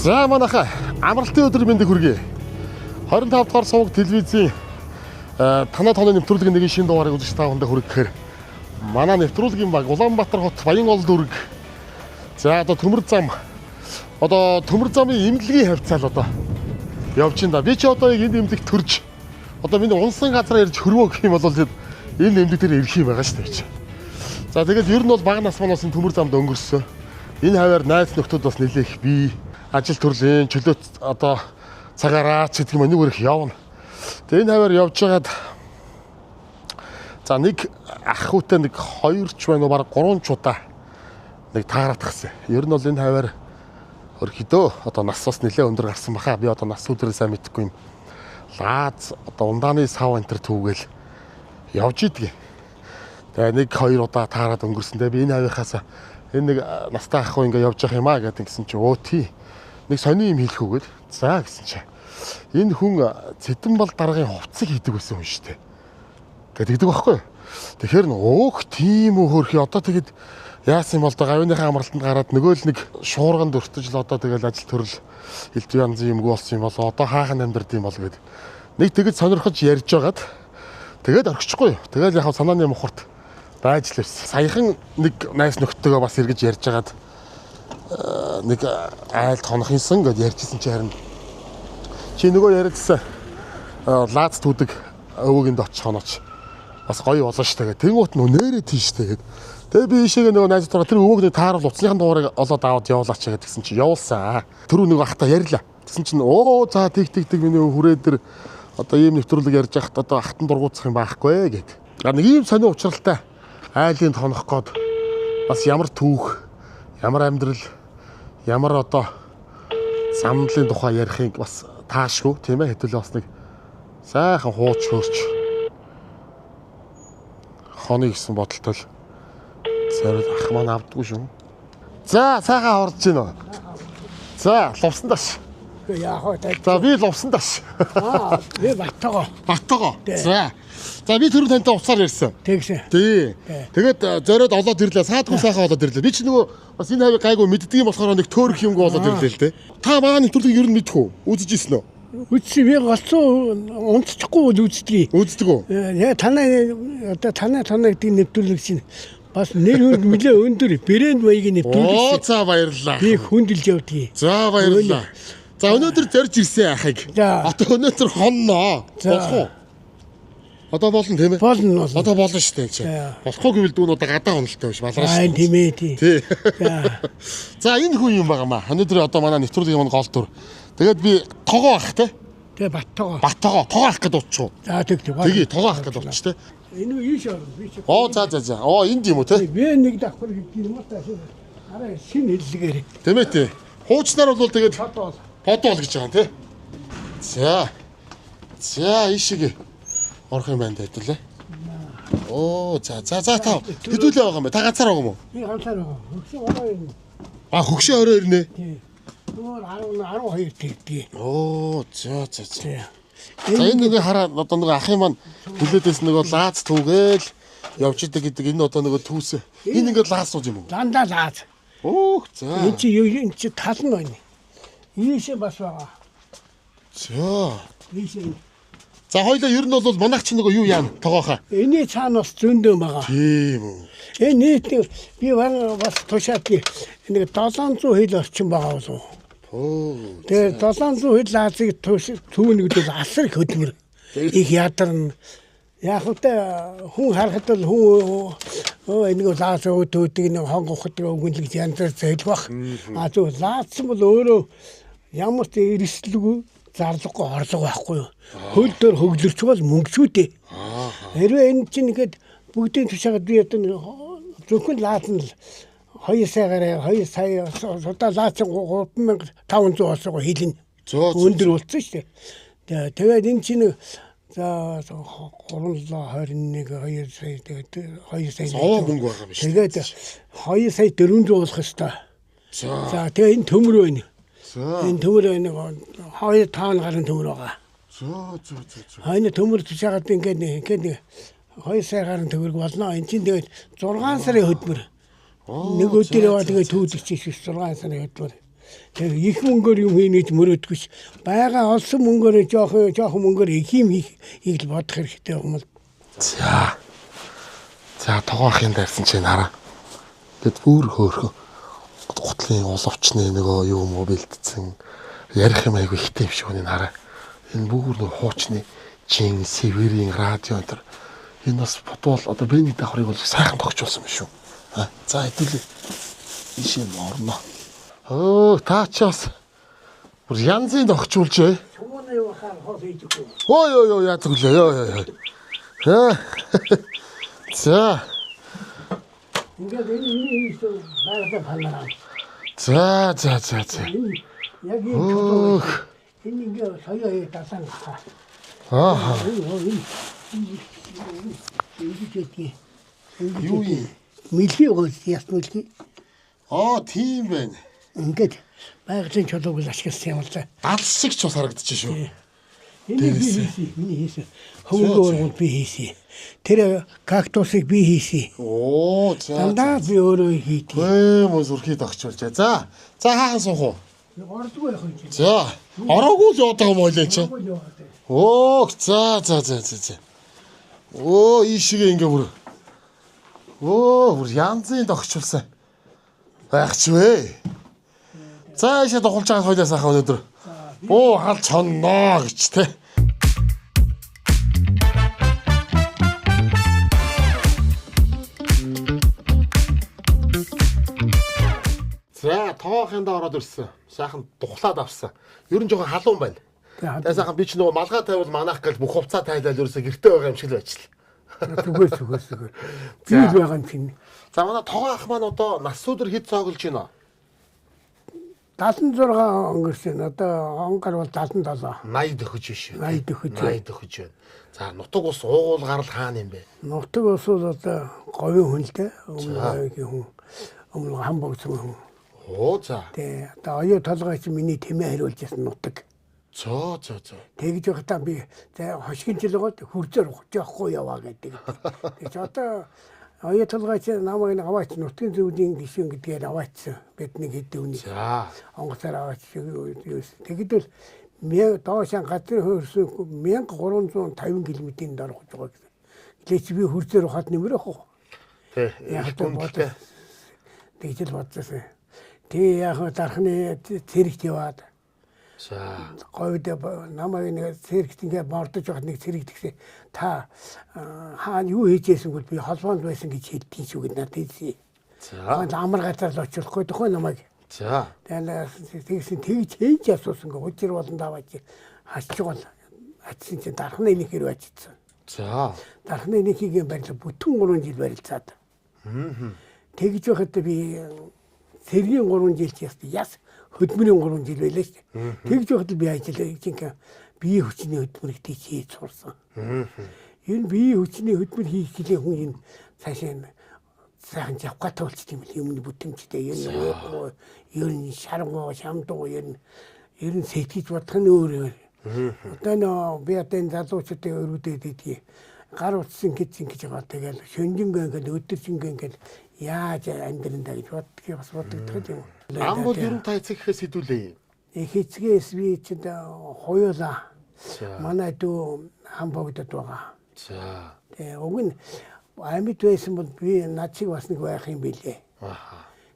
За манайха амралтын өдөр мэндийг хүргэе. 25 дугаар суваг телевизийн танаа тооны нэвтрүүлгийн нэгэн шинэ дугаарыг үзэж та бүхэнд хүргэхээр манай нэвтрүүлгийн баг Улаанбаатар хот Баян ол дүрэг. За одоо төмөр зам. Одоо төмөр замын имлэгийн хавцаал одоо явж байна да. Би ч одоо энэ имлэг төрж одоо миний унсан газараа ирж хөрвөө гэх юм бол энэ имлэг дээр ирэх юм байгаа шүү дээ. За тэгээд ер нь бол бага нас манаас төмөр замд өнгөрсөн. Энэ хаваар найз нөхдөд бас нэлээх би ажил төрлийн чөлөөт одоо цагаараа ч гэдэг юм нэг өрөх явна. Тэгээ энэ хаваар явж байгаад за нэг ах хүүтэй нэг 2 ч байна уу баг 3 ч удаа нэг тааратгсан. Ер нь бол энэ хаваар өрхөдөө одоо нас бас нэлээ өндөр гарсан баха. Би одоо нас өдрөө сайн мэдэхгүй юм. Лааз одоо ундааны сав энтер түүгээл явж идэгээ. Тэгээ нэг 2 удаа таарад өнгөрсөн. Тэгээ би энэ хавийнхаас энэ нэг настай ах хөө ингээ явж явах юм аа гэдэг гисэн чи өө тий. Нэг сони юм хэлэх үгээд за гэсэн чи. Энэ хүн Цэдэнбал даргын хувцсыг хийдэг байсан хүн шүү дээ. Тэгдэг байхгүй. Тэгэхээр өөх тийм үү хөрхи одоо тэгэд яасан юм бол гавьныхаа амралтанд гараад нөгөө л нэг шуурганд өртөж л одоо тэгэл ажил төрөл элдв янзын юмгүй болсон юм бол одоо хаахан амьдард юм бол гээд нэг тэгэд сонирхож ярьж байгаад тэгээд орчихгүй. Тэгэл яг санааны мухарт байж л ирсэн. Саяхан нэг найс нөхдөдөө бас эргэж ярьж байгаад нэг айлд хонох юмсан гэд ярьжсэн чи харин чи нөгөө яриадсан лаац түүдэг өвөөгөнд очих хонооч бас гоё болно шүү дээ. Тэнгуут нэрээ тийш тэгээд тэгээ би ийшээгээ нөгөө найз дураа тэр өвөөг нэг тааруул уцсныхан дугаарыг олоод аваад явуулаач гэдгсэн чи явуулсан. Түрүү нөгөө ахта ярьла. Тэгсэн чинь оо за тэг миний хүрээ дээр одоо ийм нэвтрүүлэг ярьж байхад одоо ахтан дургуутсах юм байхгүй гэд. Нэг ийм сонио учралтай айлын тонох гээд бас ямар түүх, ямар амьдрал, ямар одоо замналын тухай ярихыг бас таашгүй тийм ээ. Хэдүүлээ бас нэг сайхан хууч хөрч хоны гэсэн бодолтой л зэрэг ах маань авдаггүй шүү. За сайхан орж гинөө. За лувсан даш. Яг хоо таа. За би лувсан даш. Би Баттогоо. Баттогоо. За би түрүү тантай уцаар ярьсан. Тэгсэн. Тий. Тэгээд зориод олоод ирлээ. Саадгүй сайхан олоод ирлээ. Би ч нөгөө бас энэ хавийг гайгүй мэддэг юм болохоор нэг төөрөх юмгүй олоод ирлээ л дээ. Та маа нэвтрүүлгийг ер нь мэдэх үү? Үзэж ирсэн үү? Үзсэн би голцоо унцчихгүй бол үздэг. Үздэг үү? Яа танаа гэдэг нэвтрүүлэг чинь бас нэр хүнд нэлээ өндөр брэнд маягийн нэвтрүүлэг. Оо за баярлалаа. Би хүндэлж явдгийг. За баярлалаа. За өнөөдөр зорж ирсэн ахыг. Одоо өнөөдөр хонноо. Болох уу? Одоо болно тийм ээ? Болно. Одоо болно шүү дээ. Болохгүй гэвэл дүүн одоо гадаа хонолтой биш балараа шүү. Тийм ээ тий. За энэ хүн юм байгаамаа. Өнөөдөр одоо манай нэвтрүүлгийн маань гол дүр. Тэгээд би тогоо ах те. Тэгээ Баттогоо. Баттогоо тогоо ах гэж дуудчих. За тэг. Тэгээ тогоо ах гэж дуудчих те. Энэ үү ийш орно. Би чи. Оо за. Оо энд юм уу те? Би нэг давхар гэдэг юм уу та. Араа шинэ хэллэгээр. Тийм ээ тий. Хуучнаар бол тэгээд Фото гэж байгаа юм те. За ишиг орох юм байна хэдүүлээ. Оо за та хэдүүлээ байгаа юм бэ? Та ганцаар байгаа юм уу? би ганцаар байгаа. Хөгшин ороо юм. Хөгшин ороо ирнэ. Тий. Өөр 12 тэгдэг. Оо за. Тий. За энэ нэг хараа одоо нэг ахын маань хүлээдээс нөгөө лаац түүгээл явж идэг гэдэг энэ одоо нөгөө түүс. Энэ ингээд лаасууд юм уу? Дандаа лаад. Өөх за. Энэ чи тал нь байна. Ийшээ бас байгаа. За. Ийшээ. За хоёлаа ер нь бол манайх чи нөгөө юу яана тогоохаа. Эний цаана бас зөндөө байгаа. Тийм үү. Энэ нийт би бас тушаад нэг 700 хил орчим байгаа болов. Тэгээ 700 хил лаазыг түүнийг бол асар их хөдөлмөр. Их ядарна. Яг үгүй хүн харахад бол хүн энийг лааз өөдөг нэг хон гохот өгөнлөг янз бүр зэлэх бах. Зөв лаазсан бол өөрөө ямар ч эрсдэлгүй зарлахгүй орлого байхгүй юу. Хөл дээр хөглөрч бол мөнгөчүүдээ. Хэрвээ энэ чинь ихэд бүгдийн тушаагаад би одоо зөвхөн лааз нь 2 сая удаа лааз 3500 болсоо хэлнэ. Өндөр болсон шүү дээ. Тэгээд энэ чинь за 321 2 сая тэгээд 2 сая мөнгө байгаа юм шүү. Тэгээд 2 сая 400 болох ёстой. За тэгээд энэ төмөр байна. Энэ төмөр байна. 2 5 гарын төмөр байгаа. Энэ төмөр тушаагаад ингээд 2 сая гарын төгрөг болно. Энд чинь тэгээд 6 сарын хөдөлмөр. Нэг өдөр яваа тэгээд түүлэгч 6 сарын хөдөлмөр. Тэр их мөнгөөр юм хийнэ гэж мөрөөдгүйч. Бага олсон мөнгөөр жоохон мөнгөөр их юм хийх л бодох хэрэгтэй юм л. За. За тоогоохын дайрсан чинь хараа. Тэгэд бүр хөөхөө. Гутлын уловчны нөгөө юу мө бэлдсэн. Ярих юм айгу ихтэй юм шиг үнэ хараа. Энэ бүр нөгөө хуучны чин Северийн радио энэ. Энэ бас футбол одоо Бэний давхрыг бол сайхан тогтчулсан юм шүү. За хэдүүлээ. Ишээ орно. Та ч бас бүр янзын тогтчулжээ. Чумны юу хаа хоол хийчихв. Ой яа зүглээ. За. Ингээд энэ ийш байгаад панаа. За. Яг энэ ингээд соёо дасан хаа. Юу юм? Мэлхий гоос яснуулхий. Тийм байна. Ингээд байгалийн чулууг л ашигласан юм л да. Галс шиг ч бас харагдчих шүү. Энийг би хийсэн. Миний хийсэн. Хөвгөө ургуул би хийсэн. Тэр кактусыг би хийсэн. За. Дандаа би өөрөө хийдэг. Мөс үрхий тогтчулж. За хаахан суух уу? Ордгүй явах юм чи. За. Ороогүй л яваад байгаа юм ойлаа чи. За. Ийшгээ ингээ бүр. Бүр янзын тогтчулсан. Байгач вэ. За ийшээ дохолж байгаа хойлоо сайхан өнөөдөр. Халж хонноо гэж те. За тоохынд ороод ирсэн. Сайхан духлаад авсан. Ер нь жоохон халуун байна. Тэгээ сайхан би ч нөгөө малгай тавил манах гэл бүх хувцас тайлал ерөөсө гэрте байгаа юм шиг л байжл. Зүгээр. Тийм байгаа юм чинь. За манай тогоо ах маань одоо нас өдөр хэд цоглож байна? 76 өнгөрсөн. Одоо он гар бол 77. 80 дөхөж биш. 80 дөхөж. 80 дөхөж байна. За нутаг ус уугуул гарал хаана юм бэ? Нутаг ус бол одоо говийн хүнтэй. Өмнө хам богцсон хүн. За. Тэгээ одоо оюу толгой чи миний тэмээ хариулж ясан нутаг. За. Тэгж байхдаа би хошигын жилгоод хурцээр ухчихгүй яваа гэдэг. Тэгж одоо оюу толгой чи намайг аваач нутгийн зөвлөлийн гишүүн гэдгээр аваачсан. Бидний хэдэн үний. За. Онгоцоор аваач. Тэгвэл доошаа газрын хөрсөн 1350 км-ийн дор хож байгаа гэсэн. Илээч би хурцээр ухаад нэмрэх үү? Тэг. Яг бодсон. Тэгж л бодсон. Тэг яг дархны цэрэгт яваад. За. Говьд намайг нэг цэрэгт ингээ мордож явах нэг цэрэг тэгсэн. Та хаана юу хийжээсэнгүүл би холбоонд байсан гэж хэлдэг шүү гэд надад хэлсэн. За. Амар газар л очихгүй тохой намайг. За. Тэгсэн тэгж хийж асуусангүй учир болон даваач хасчихвал ачсан чи дархны нэг хэрэг ачсан. За. Дархны нэгийг барьлаа бүтэн 3 жил барилцаад. Тэгж байхад би цэргийн 3 жил яс хөдөлмөрийн 3 жил байлаа шүү дээ. Тэгж байхад би ажиллаа чинь бие хүчний хөдөлмөрийг хийж сурсан. Энэ бие хүчний хөдөлмөр хийх гэлээ хүн энэ цаашаа сайхан завхаатай болчих юм юмны бүтэмжтэй ер нь шаргуу шамдуу ер нь сэтгэж бодох нь өөр. Одоо нөө би одоо энэ залуучуудын өргөдөд идэх гар утсан гэж байгаа. Тэгэл шөнжингээ ингээд өдөржингээ ингээд яаж амьдрандаа гэж боддгийг бас бодогдох юм. Амбул ер нь та эцэг гэхээс хэдүүлээ. Эцгээс би чинь хоёулаа. Манай дүү хам богдод байгаа. За. Тэгээ уг нь амьд байсан бол би над шиг бас нэг байх юм билээ.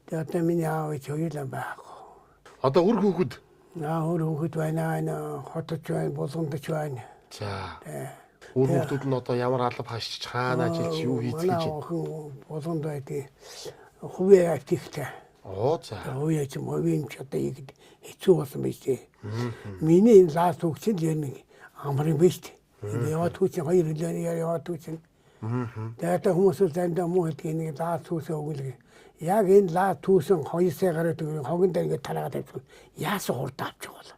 Тэгээ одоо миний аав ээж хоёулаа байхгүй. Одоо үр хүүхэд? Үр хүүхэд байна, хотод байна, булгандч байна. За. Үр хүүхдүүд нь одоо ямар алба хашиж хаана ажиллаж юу хийх гэж байна? Манай охин булганд байдаг. Хувийн аптектэй. За. Хувийн ч хувийн ч одоо яг хэцүү болсон байж тээ. Миний лаас хүүхд л яг амар юм биш тээ. Яваад хүүхд 2 жилээр яваад хүүхд. Тэгээд хүмүүс зандаа муу хэлдэг нэг лаас хүүсээ өгүүлэг. Яг энэ лаа түүсэн 2 сая гараад хогон дээр ингээд тараагаад тавьчихсан. Яасан хурд авчих бол.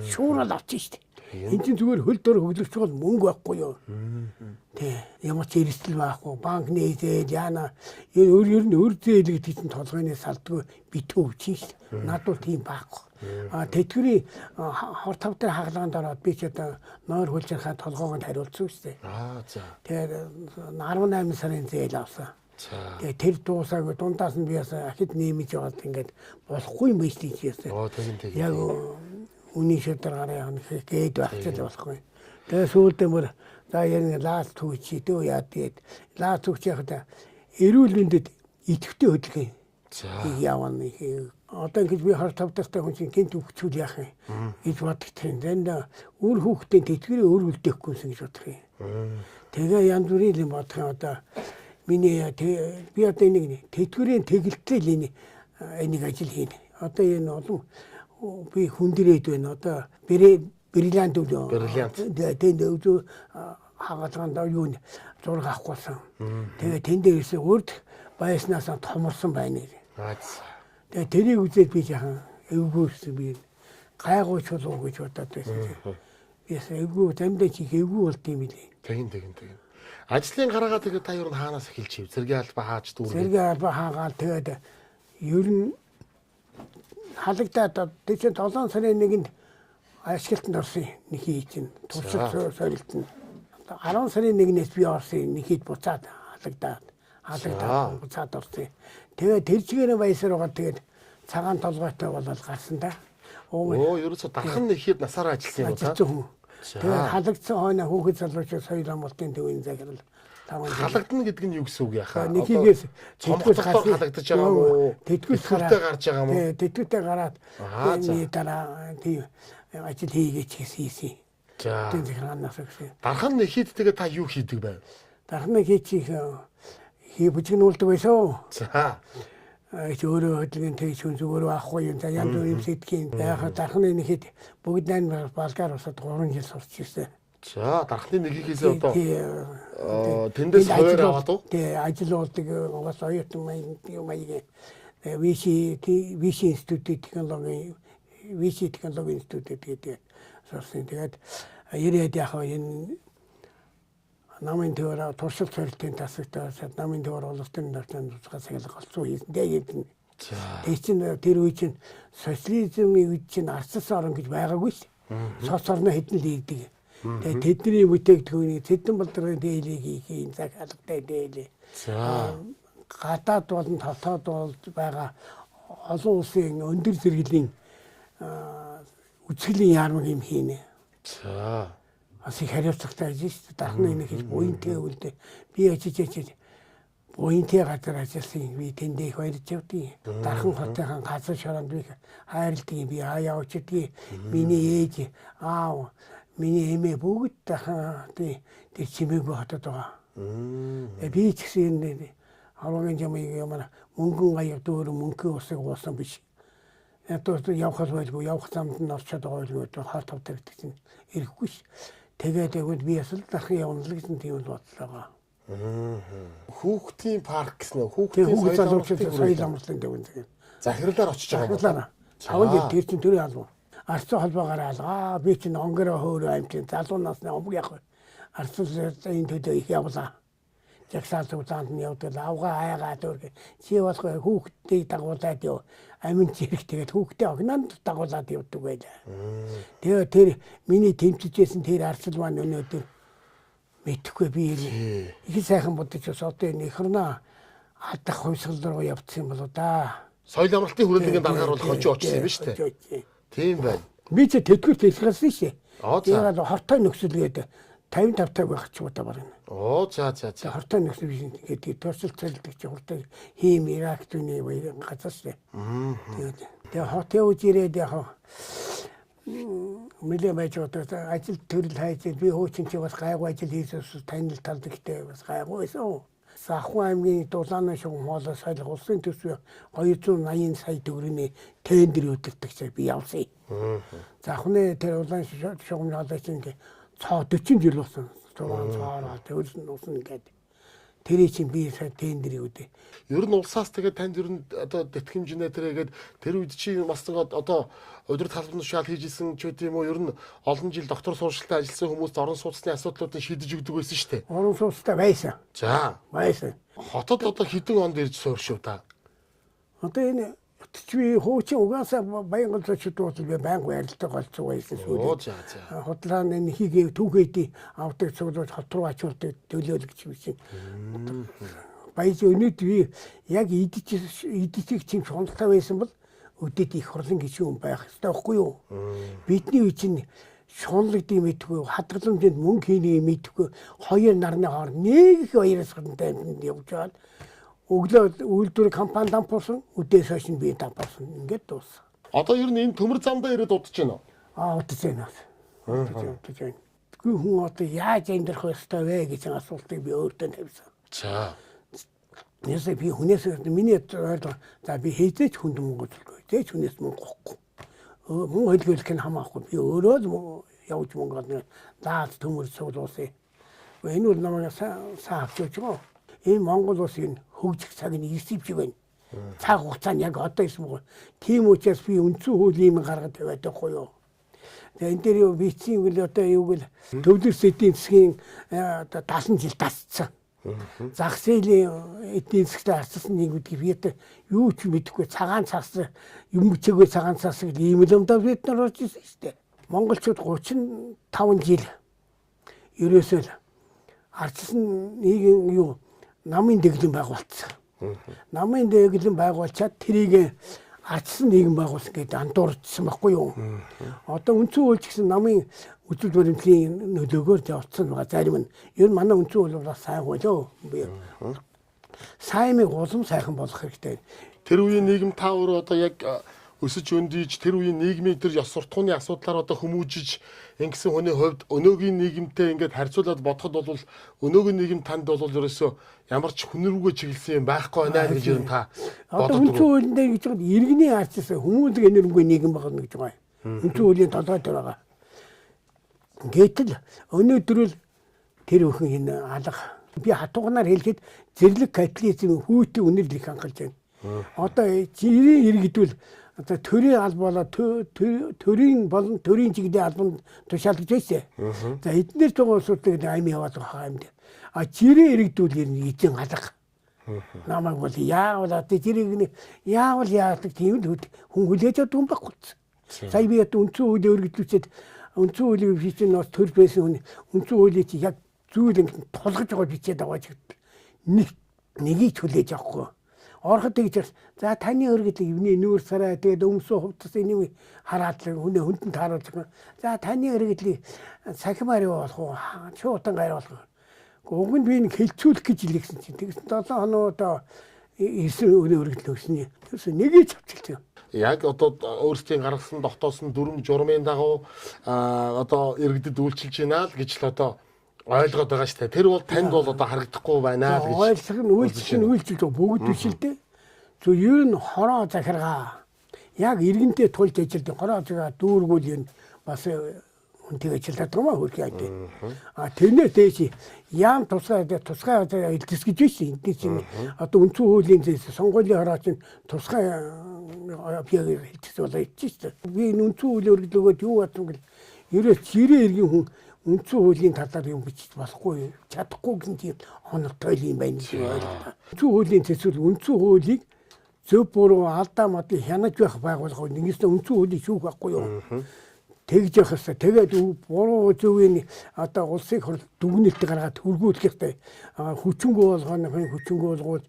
Шуурал авчих штеп. Энд чинь зүгээр хөл дор хөглөгч бол мөнгө байхгүй юу. Тэ ямар ч эрсдэл байхгүй. Банкны эзэл яана ер нь өр зээл гэдэг чинь толгойн салдгүй битүү өвчин штеп. Над бол тийм байхгүй. Тэтгэврийн хор тав дээр хагалгаанд ороод би ч одоо нойр хөлжийнхаа толгойг нь хариулсан штеп. За. Тэгээд 18 сарын зээл авсан. Тэгээ тэр дуусаагүй дундаас нь би бас ахид нэмэж яваад ингээд болохгүй юм биш тийч яасан. Яг үний шударгаараа явах гээд байх ч болохгүй. Тэгээ сүүлдээ мөр за яг лаас түүч дөө яа тэгээд лаас түүч яхад эрүүл мэндэд идэвхтэй хөдөлгөөн. Явна. Одоо ингэж би 25 дахь хүн чинь гинт өвчүүл яах юм гэж боддог юм. Тэнд үр хүүхдээ тэтгэрээ өр үлдээхгүйсэн гэж бодох юм. Тэгээ янз бүрийн юм бодох юм одоо миний би одоо энийг тэтгэрийн тэгэлтэл энийг ажил хийнэ. Одоо энэ олон би хүндрээд байна. Одоо бриллиант үү? Тэнд өвчөө хагаалганда юу зураг авахгүйсэн. Тэгээ тэн дээрээс урд баяснаас томорсон байна. Тэгээ тэрийг үзээд би яхан эвгүйсэн би гайгүй чулуу гэж бодоод байсан. Яс эвгүй замдаа чих эвгүй болд юм билий. Тэгин. Ажлын гараагаа тэгээд та юу хаанаас эхэлж ив? Зэргийн алба хааж дүүрээ. Зэргийн алба хаагаад тэгээд ер нь халагдаад 47 сарын 1-нд ашиглалтанд орсон нэг чинь туршилт сорилтно. 10 сарын 1-ээс би орсон нэг хэд буцаад халагдаад буцаад орсон. Тэгээд тэр чигээр баясаар байгаа тэгээд цагаан толгойтой болоод гарсан да. Ерөөсө дархан нэг хэд насаараа ажилласан юм уу та? Тэгээд халагдсан хойно хүүхэд залуучууд соёл амралтын төвийн захирал халагдана гэдэг нь юу гэсэн үг яхаа? Нэгээс тэтгэвч халагдаж байгаа юм уу? Тэтгэвчтэй гарч байгаа юм уу? Тэтгэвчтэй гараад энэ дараа тийм ажил хийгээч хийсэн. За. Тийм захиранаас гэсэн. Дархан нэг хэд тэгээд та юу хийдэг байв? Дархан нэг хийчих бүжигнүүлдэг байсан. За. Өөрөө хөдөлгөөн тэгж хүн зүгээр авахгүй юм. За янз бүрийн сэтгэхийн яхаа дархны нэг хэд бүгд 8 балгаар усад 3 жил сурч ирсэн. За дархны нэгийнхээсээ одоо тэндээс хоёр аваад уу? Тий ажил болдог угаас оюутан маягийн виши институт технологи институт гэдэг сурсан. Тэгээд ирээд яхаа энэ намын төвөөр туршилт сорилтын тасагтаа намын төвөөр улсын давтан тусгай сахилга олцсон хийсэн. Тэгээд тэр үе чинь социализмын үед чинь арцсан орн гэж байгаагүй ш. Соц орно хэдэн л ийдэг. Тэгээд тэдний бүтээгдэхүүнийг Цэдэн Балдрын дээлийг хийх цаг алгатай дээлээ. Гадаад болон дотоод болж байгаа олон улсын өндөр зэрэглэлийн үсгэлийн яармаг юм хийнэ. За. Аз их хариуцлагатай ажил шүү дээ. Дархны нэг их буянтэй үлдээ. Би ажиж буянтэй газар ажилласан би тэндээ их баярж явдیں۔ Дархан хотынхан газар шоронд би хайрладаг би аяа очдгийг миний ээж аав миний эмээ бүгд дахан тэр чимээгүй хотод байгаа. Би ч гэсэн харуугийн ямар мөнгөн аяг дөөр мөнгө усыг уусан биш. Ятууд явхал байлгүй явах замд нь орчод байгаа байлгүй хар тав таригддаг чинь ирэхгүй ш. Тэгээд би ясал дахин явна л гэсэн тийм бодлоо. Хүүхдийн парк гэсэн үү? Хүүхдийн соёл амралтын төвийн зэрэг. Захирлаар очиж байгаа юм. Аваад тэр чинь төрийн албан. Арцсан холбоогоор алгаа би чинь онгороо хөөрөө амтын залуу насны омг яг арцсан энэ төдөө их явлаа. Жагсаал зүгтанд нь явдаг авгаа аягаад өргө. Чи болох хүүхдийг дагуулад яв. Амин зэрэг тэгээд хүүхдээ огнанд дагуулад явдаг байлаа. Тэгээд тэр миний тэмцэжсэн тэр арцал маань өнөөдөр мэдхгүй би их сайхан бодож бас одоо нөхөрнөө алдах хувьсгал руу явцсан болоо да. Соёл амралтын хүрээлэнгийн дараагаар бол хожиж очсон юм ба штэ. Тийм байна. Би ч тэтгэвч хэлсэн шээ. Тэгээд хортой нөхцөл гэдэг 55 байх ч удаа барна. За. Хортой нөхцөл гэдэг туршилт цалдаг чи хортой хийм Ирак түүний газар шээ. Тэгээд хотын үжирээд яг мэлээ байж одоо ажил төрөл хайж би хөөчин чи бас гайгүй ажил хийсэн танил талдагтай бас гайгүй байсан. Сахуу аймгийн Дулааны шугам хоолой солих улсын төсвийн 280 сая төгрөгийн тендер өдөртөг чиг би явсан. Захны тэр улаан шугам хоолой чинь цаа 40 жил болсон. Цаа төрсөн усан гэдэг. Тэр чинь би сая тендер өдөө. Ер нь улсаас тэгээд танд ер нь одоо тэтгэмжнээ тэргээд тэр үед чи бас одоо удирд халбан тушаал хийжсэн ч үгүй юм уу ер нь олон жил доктор сургалтад ажилласан хүмүүст орон сууцны асуудлуудыг шийдэж өгдөг байсан шүү дээ. Орон сууцтай байсан. За. Байсан. Хотод одоо хэдэн онд ирж сууршив та? Одоо энэ чи хуучин угаасаа баян голчууд бол байнга ярилдаг голцоо байсан шүү дээ. Хотлааны энэ хийгээ түүхээдий авдаг цуглуулж хот руу ачуулдаг төлөөлөгч биш. баяж өнөөдөр би яг идчих чинь шуналтай байсан бол өдөөд их хурлын гишүүн байх хэрэгтэй байхгүй юу? Бидний үе чинь шунлагдгийг мэдгүй, хадгаламжинд мөнгө хийнийг мэдгүй, хоёр нарны хооронд нэг их баяраас гадтай явж байгаа. Өглөө үйлдвэр компани дампуулсан, өдөөс хойш нь би дампуулсан. Ингээд дууссан. Одоо ер нь энэ төмөр замдаа ирээд удаж байна уу? Удаж байна. Удаж байна. Тэгвэл хүн одоо яаж амьдрах ёстой вэ гэж асуултыг би өөртөө тавьсан. За. Ясаа би хүнээс миний ойлголоо за би хизээч хүнд мөнгө төлөхгүй. Хизээч хүнээс мөнгө авахгүй. Мөнгө хөлгөлөх нь хамаахгүй. Би өөрөө л явж мөнгө авна. Даад төмөр суулуусаа. Энэ бол намайг сайн авч байгаа. Энэ Монгол улсын хөгжих цагийн ирсэв шиг байна. Цаг хугацаанд яг одоо ирсэн мөн. Тийм учраас би үндсэн хуулийн гаргаад тавиад байхгүй юу. Тэгээ энэ дээр бичсэн үйл одоо юу гэл төвлөрс эдийн засгийн 70 жил тасцсан. Зах зээлийн эдийн засгийн арчилсан нэгүүдийг бид юу ч мэдэхгүй цагаан цаас юм чигээр цагаан цаас гэх ийм л юмдаа бид нар орж ирсэн шүү дээ. Монголчууд 35 жил ерөөсөө арчилсан нийгэм юу намын дэглэм байгуулсан. Намын дэглэм байгуулчаад тэрийг арчилсан нийгэм байгуулсан гэдэг андуурчсан байхгүй юу? Одоо үндсэн хууль гэсэн намын үйл баримтлалын нөлөөгөөр явуулсан байгаа зарим нь. Ер нь манай үндсэн хууль бол сайн хууль. Би сайныг улам сайхан болгох хэрэгтэй. Тэр үеийн нийгэм та өөрөө одоо яг өсөж өндийж тэр үеийн нийгмийн тэр ёс суртахууны асуудлаар одоо хүмүүжиж ингэсэн хүний хувьд өнөөгийн нийгэмтэй ингээд харьцуулаад бодоход бол өнөөгийн нийгэм танд бол ерөөсөө ямар ч хүн рүүгээ чиглэсэн юм байхгүй байна гэж ер нь та боддог. Үндсэн хуулиндээ гэж байгаа иргэний арчилсан хүмүүст энергүй нийгэм байна гэж байгаа. Үндсэн хуулийн толгой дээр байгаа. Гэтэл өнөөдөр л тэр бүхэн энэ алга би хатууганаар хэлэхэд зэрлэг капитализм хүүтэй үнэл их хангаж байна. Одоо жирийн иргэдвэл одоо төрийн албалаа төрийн болон төрийн чиглэлийн албанд тушаалж байсан. За эдгээр тугуулсуудыг аймын яваад байгаа юм дээ. А жирийн иргэдүүл эзэн алга. Намайг бол яавал одоо жирийг яавал яадаг тийм л хүн хүлээж авдаг юм байхгүй. Сая би одоо үндсэн хуулийн өргөдлүүлээд үндсэн хуулийн бичсэн нос төр байсан хүн үндсэн хуулийн чи яг зүйл ингэ тулгаж байгаа бичээд байгаа ч нэгийг хүлээж авахгүй. Ороход тэгж за таны өргөдлийг ивний нүүр сараа тэгээд өмсөө хувцас энийг хараад хүндэн тааруулж байгаа. За таны өргөдлийг сахимаар явуулах уу? Шуутан гайр болох. Уг нь би нэг хэлцүүлэх гэж илгэсэн чинь тэгсэн 7 хоногоо ирсэн өргөдөл өгсөн. Тэрс нэгийг авчихсан. Яг одоо өөрсдийн гаргасан дотоосон дүрм журмын дагуу одоо иргэдэд үйлчилж байна л гэж л одоо ойлгоод байгаа шүү дээ. Тэр бол танд бол одоо харагдахгүй байна л гэж. Ойлгох нь үйлчилж бүгд биш л дээ. Зөв ер нь хороо захиргаа яг иргэнтэй тулж ажилладаг хороо захиргаа дүүргүүл юм бас үнтэй ажилладаг юм аа хөрхий айдэ. Тэрнээ дээш яам тусгай элдэс гэж байсан. Энд чинь одоо үндсэн хуулийн зэс сонгуулийн хороо чинь тусгай объект хэлдэг болоо ичсэн. Би үндсэн хуулийн өргөдлөгөөд юу бодсон гэл ерөөс жирийн иргэн хүн үндсэн хуулийн талаар юм бичиж болохгүй чадахгүй гэсэн тийм онортой юм байна гэж ойлголоо. Үндсэн хуулийн зэсүүл үндсэн хуулийг зөв буруу алдаа модыг хянаж байх байгуулах нэгээс үндсэн хуулийг шүүх байхгүй юу? Тэгж явах хэрэгтэй. Тэгээд буруу зөвийн одоо улсыг хурд дүгнэлт гаргаад хөргүүлэх хэрэгтэй. Хүчингү болгоно хүчингү болгоод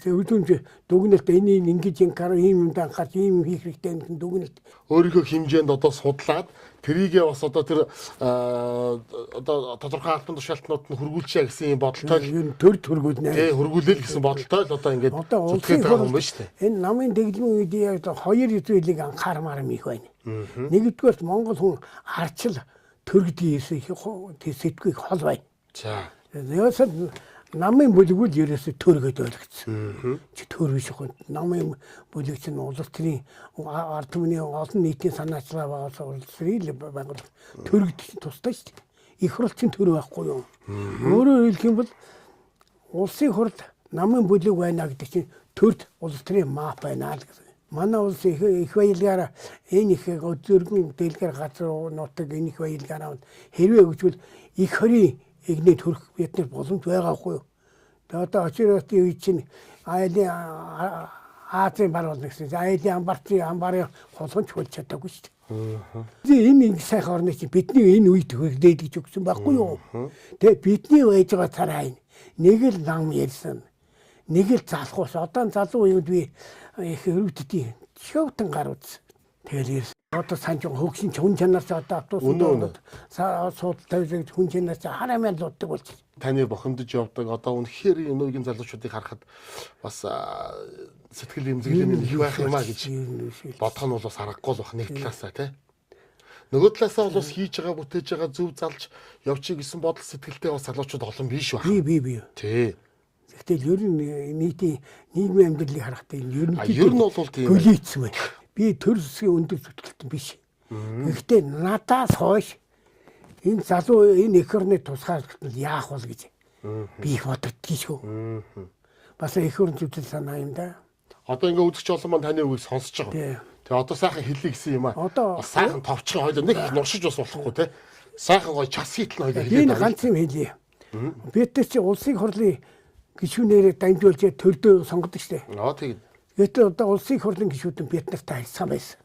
зөвлөмж дүгнэлт энийг ингэж ийм юм данхаж ийм хийх хэрэгтэй гэсэн дүгнэлт. Өөрийнхөө хэмжээнд одоо судлаад тэрийгээ бас одоо тэр одоо тодорхой албан тушаалтнууд нь хөргүүлчихэ гэсэн юм бодолтой л төр хөргүүлнэ. Тий хөргүүлэл гэсэн бодолтой л одоо ингэж зүтгэж байгаа юм байна шүү дээ. Энэ намын дэглэмийн үед хоёр зүйлийг анхаармаар юм их байна. Нэгдүгээр Монгол хүн харчил төргдгийн сэтгүүг хол байна. За. Яасан намын бүлгүүл ерөөсө төргөд ойлгоцсон. Чи төр биш хүн намын бүлэг чинь улс төрийн ард түмний олон нийтийн санаачлаа байгаас улс төрийн байгууллага төргөд тустай шүү дээ. Их хурл чинь төр байхгүй юу? Өөрөөр хэлэх юм бол улсын хурл намын бүлэг байна гэдэг чинь төрд улс төрийн мап байна л гэсэн. Манай улс их баялгаараа энэ их өдөргөн дэлгэр газар нутаг энэ их баялгаараа хэрвээ өгчвөл их хорийн игний төрөх биднэр боломж байгаагүй юу. Тэгээ одоо очироотын үе чинь айлын Азийн бар болно гэсэн. Айлын амбарын холгонч болж чадаагүй шүү дээ. Энэ ингэ сайхан орны чинь бидний энэ үед хөргдээд гэж өгсөн байхгүй юу. Тэгээ бидний байж байгаа царай нэг л нам ярьсан. нэг л залхуус одоо залуу үед би их өрөвддیں۔ Шөвтөн гар үз. Тэгэл одоо санж хөгшин хүн чанаас одоо автобусд сууд тавьж хүн чанаас харамяа лууддаг болж. Таны бохомдож явдаг одоо үнэхээр энэ үеийн залуучуудыг харахад бас сэтгэл эмзэглэм их байх юм а гэж бодох нь бол бас аргагүй л бах нэг талаасаа тий. Нөгөө талаасаа бол бас хийж байгаа бүтээж байгаа зөв залж явчих гэсэн бодол сэтгэлтэй бас залуучууд олон биш баг. Би. Тий. Гэтэл ер нь нийгмийн амьдралыг харахад ер нь бол тийм гөлийцсэн байна. Би төр засгийн өндөр зүтгэлтэн биш. Гэхдээ надаас хойш энэ залуу энэ эх орны тусгаар яах бол гэж би их боддгийг шүү. Бас эх орны зүтгэл санаа юм да. Одоо ингээ үзэгч олон маань таны үгийг сонсож байгаа. Тэгээ одоо сайхан хэллий гэсэн юм аа. Бас сайхан товчхон хоёул нэг их нуршиж бас болохгүй те. Сайхан гоё час хийтэл хоёул хэлээд байна. Энэ ганц юм хэлье. Бид чи улсын хурлын гишүүнээрээ дамжуулж төрдөө сонгодог штэ. Тийм. Гэтэл одоо улсын хурлын гишүүд нь бид нартай харьцсан байсан.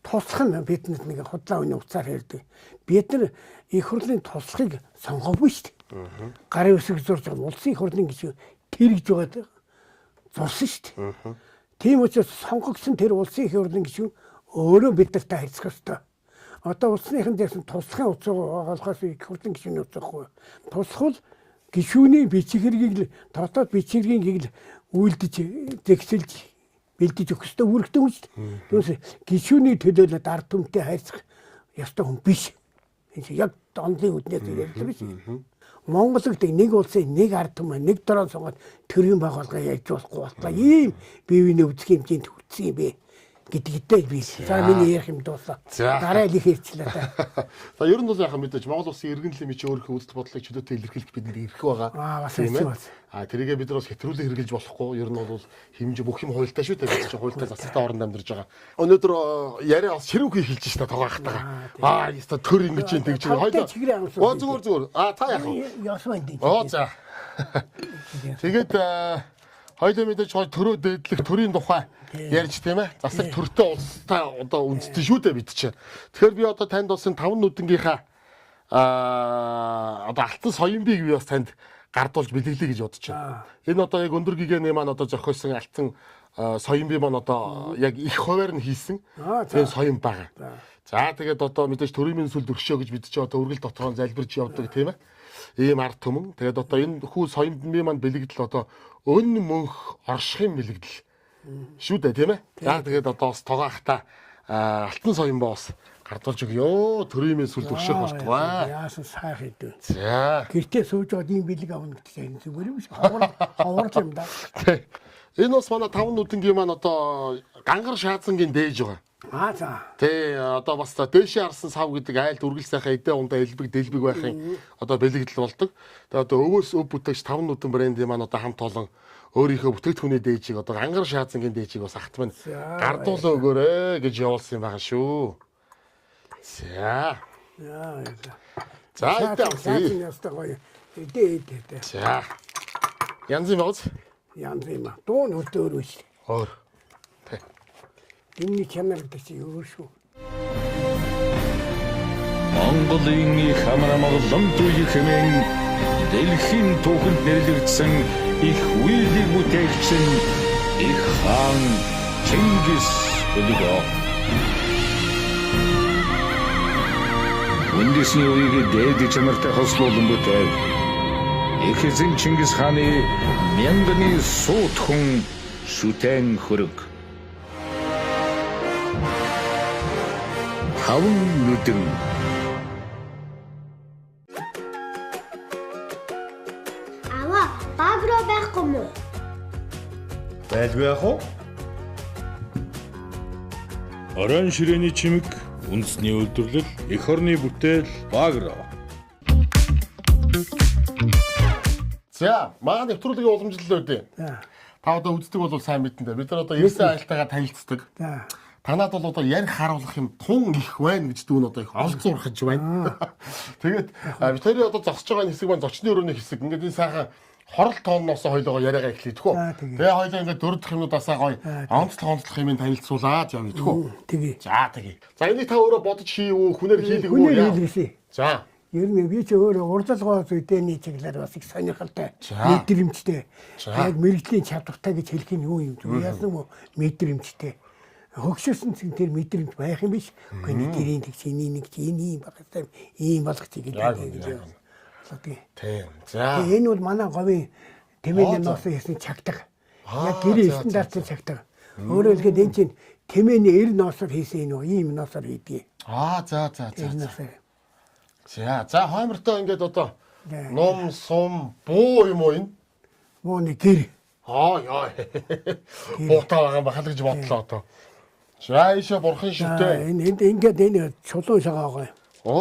Туслах нь биднэрт нэг худлаа үний уцаар ярьдаг. Бид нар их хурлын туслахыг сонгоогүй шүү дээ. Гарын үсэг зурж байгаа улсын хурлын гишүүн тэр гэж байгаа зурсан шүү дээ. Тийм учраас сонгогдсон тэр улсын их хурлын гишүүн өөрөө бид нартай харьцах ёстой. Одоо улсынхан дээрсэн туслахын утга болохоос их хурлын гишүүний утгагүй. Туслах гишүүний бичиг хэргийг л дотоод бичиг хэргийг л үйлдэж зэгсэлж бэлдэж өгөх ёстой үүрэгтэй хүн шүү дээ. Түүнээс гишүүний төлөөлөлд ард түмтэй харьцах ёстой хүн биш. Энэ яг онлын үднээс ярьдаг биш. Монголд нэг улсын нэг ард түмээ нэг дөрөв сонгоод төрийн байгууллага яаж болохгүй болтлоо. Ийм бивийн өвдөх хэмжээнд хүрсэн юм бэ гэдэгтэй би. За миний ярих юм дуусаа. Дараа л их ярьчлаа та. За ер нь бол яхаа мэдээж Монгол улсын иргэн лимит чи өөрийнхөө үзэл бодлыг чөлөөтэй илэрхийлэх бидний эрх байгаа. Бас тийм. Тэрийгээ бид нар бас хэтрүүлэн хэрэгжилж болохгүй. Ер нь бол хэмжээ бүх юм хуйлтай шүү дээ. Бид чинь хуйлтай засалтай оронд амьдарч байгаа. Өнөөдөр яриа бас ширүүхий хэлж шээ тоогоохтайгаа. Яста төр ингэж юм тэгж хоёлоо. Зүгээр. Та яах вэ? Ясваа энэ. За. Тэгээд хоёлоо мэдээж төрөө дээдлэх төрийн тухай ярьж тийм ээ. Засаг төртэй улстай одоо үндэстэн шүү дээ бид чинь. Тэгэхээр би одоо танд бас энэ 5 нүдэнгийнхаа одоо алтан соёмбиг би бас танд гардуулж бэлэглэе гэж бодож байна. Энэ одоо яг өндөр гэгэний маань одоо зохиосон алтан соёмби маань одоо яг их хуваар нь хийсэн тийм соём байгаа. За тэгээд одоо мэдээж төрийн сүлд өршөө гэж бид чи одоо үргэл дотроон залбирч явдаг тийм ээ. Ийм ард түмэн. Тэгээд одоо энэ хүү соёмби маань бэлэгдэл одоо өн мөнх оршихын бэлэгдэл шүү дээ тийм ээ. За тэгээд одоо бас тогаахта алтан соёмбоо бас гардуулж өгөө. Төрийн сүлд өршөөх болтугай. Яасан сайхан идэв. За. Гэртээ сууж аваад ийм бэлэг авна гэдэг чинь зүгээр юм шиг ховор юм да. Энэ бас манай 5 нүдэнгийн маань одоо гангар шаазангийн дээж байгаа. За. Тэ одоо бас дээшээ харсан сав гэдэг айлд үргэл сайхан эдээ ундаа элбэг дэлбэг байхын одоо бэлэгдэл болдог. Тэгээ одоо өвөөс өв бүтээгч 5 нүдэн брендийн маань одоо хамт олон өөрийнхөө бүтээгдэхүүний дээжийг одоо гангар шаазангийн дээжийг бас ахт маань гардуулаа өгөөрэй гэж явуулсан байгаа шүү. За. За эдээ гоё. Эдээ. За. Янз юм бооз. Янз юм. Дуун өөр биш. Өөр. Миний чанар гэдэг чинь өөр шүү. Монголын их хамрамгалан туй хэмээн дэлхийн түүхэнд нэрлэгдсэн их үеийг бүтээгчсэн их хаан Чингис өлгөө. Үндэсний үеийг дээд чанартай хослуулан бүтээв. Их эзэн Чингис хааны мянганы суутхан шүтэн хөрөг. 5 нүдэн. Аваа, багроо байхгүй мүү? Байлгүй яах вэ? Орон ширээний чимэг, үндэсний үйлдвэрлэл, эх орны бүтээл, багроо. За, маань нэвтрүүлгийн уламжлал үүдээ. Та одоо үздэг бол сайн мэднэ. Бид нар одоо ерсэн айлтайгаа танилцдаг. Танад бол одоо ярих харуулах юм тун их байна гэж дүүн одоо их олзуурхаж байна. Тэгээд бид тэрийн одоо зогсож байгаа хэсэг маань зочны өрөөний хэсэг. Ингээд энэ сайхан хорол тоонноос хойлоо яриагаа эхлэе тэхүү. Тэгээ хойлоо ингээд дөрөв дэх юмнуудаасаа гоё онцлох юм танилцуулаад явъя тэхүү. Тэгээ. За тэгээ. За энийг та өөрөө бодож хийв үү? Хүнээр хийлэг үү? Хүнээр хийлгэсэн. За. Ер нь би ч өөрөө урдлагын үедний чиглэлээр бас их сонирхолтой, мэдрэмжтэй. Яг мэрэгжлийн чадвартай гэж хэлэх нь юу юм бэ? Яасан мө мэдрэмжтэй. Хөгшөөсөн чинь тэр мэдрэмж байх юм биш. Гэхдээ тэрийн тэг чиний нэг ийм багтай ийм болгоч гэж байна. Тийм. За. Энэ бол манай говийн тэмээний ноос хийсэн чагтаг. Яг гэрээ стандартын чагтаг. Өөрөөр хэлбэл энэ чинь тэмээний 90 ноосоор хийсэн энэ ийм ноосоор хийдэг. За. За хоймортой ингээд одоо ном сум буу юм уу энэ? Буу нэг гэр. Яа. Буутаа байгаа бахал гэж бодлоо одоо. За ийшээ бурхан шүтээ. Энд ингээд энэ чулуун шагаа байгаа.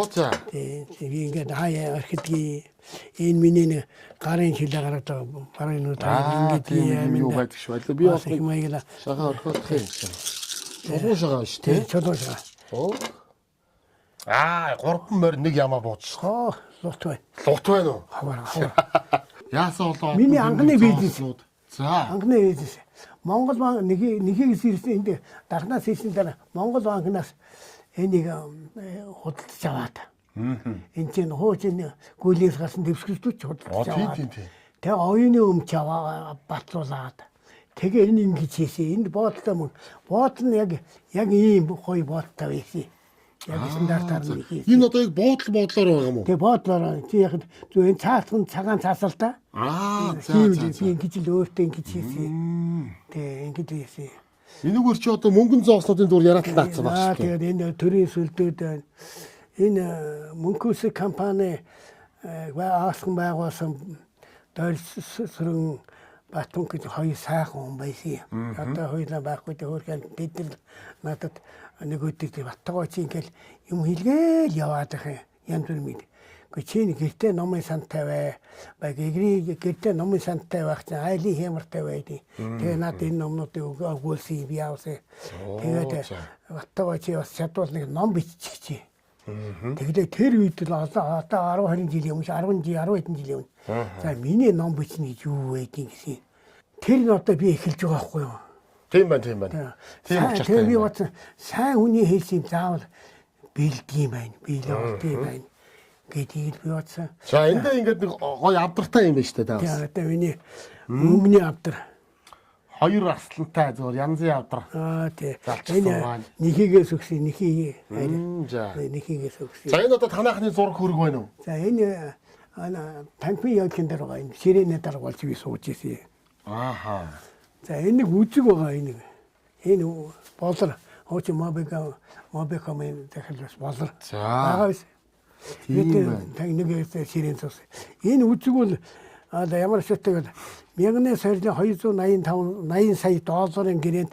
За. Би ингээд хаяа орхидгийн энэ миний нэг гарын шилээ гараад барай нүд ингээд юу байдаг шүү. Би бас их маяг шагаа орхиодох юм. Чулуун шагаа шүү дээ. чулуун шагаа. 3 морь нэг ямаа бууцсан. Лут байна. Лут байна уу? Хавар. Яасан болоо. Миний анхны бизнес. За. Анхны бизнес. Монгол банк нэхээс ирсэн энд дарнаас ирсэн дараа Монгол банкнаас энийг худалдаж аваад. Энд чинь хуучин гүйлээс гарсан дэвсгэрчүүд худалдаж аваад. Тэгээ оюуны өмч батлуулаад. Тэгээ энэ ингэж хийсэн. Энд боодтой мөн. Бод нь яг ийм гоё боодтой байсан. Яг стандартаар нь хийсэн. Энэ одоо яг буудлаар байгаа юм уу? Тэгээ боодлоор чи яг зөв энэ цаасан цагаан цаасал та. За. Би ингэж л өөртөө ингэж хийсэн. Тэгээ ингэж хийсэн. Энэгээр чи одоо мөнгөн зооснуудын дур яратал таацсан баг шүү. Тэгээд энэ төрийн сүлдүүд байна. Энэ мөнгөс компани аасан байгуулсан Дорсрын Батун гэж хоёр сайхан хүн байсан. Одоо хоёулаа байхгүй төөрхөн бид нар надад нэг өдөр Баттагоо чи ингээл юм хэлгээл яваад их янз бүр мэд. Гэхдээ чи гэртээ номын сантай бай. Гэртээ номын сантай байх чинь айлын хямартай байдیں۔ Тэгээ надад энэ номнуудыг өгүүлсэн би явсан. Тэгээд Баттагоо чи бас чадвал нэг ном биччих чи. Тэгээд тэр үед л одоо 10 20 жилийн өмнө 10 хэдэн жилийн өмнө. За миний ном бичнэ гэж юу байдгийг гэсэн. Тэр нь одоо би эхэлж байгаа байхгүй юу? Тийм байна. Тийм учраас тэр би бод сайн хүний хэлсэн заавал бэлдгийм байна. Биелэлтэй байна. Гэдгийг би бодсон. За эндээ ингээд нэг гоё авдартай юм байна шүү дээ. За одоо миний мөнгөний авдар. Хоёр арслантай зөвөр янзын авдар. Тий. Энэ нэхийгээс өгсөн нэхий. За. Нэхийгээс өгсөн. За энэ одоо танахны зураг хөрөг байна уу? За энэ танхимын явдлын дээр байгаа энэ ширээний дарга болж би сууж ирсэн. За энэ нэг үзэг байгаа энэ. Энэ болор хооч мобикомын дахиад болор. За. Байгаа биш. Тийм нэг ширээн цус. Энэ үзэг бол ямар шаттай бол 1285 сая долларын гэрээнд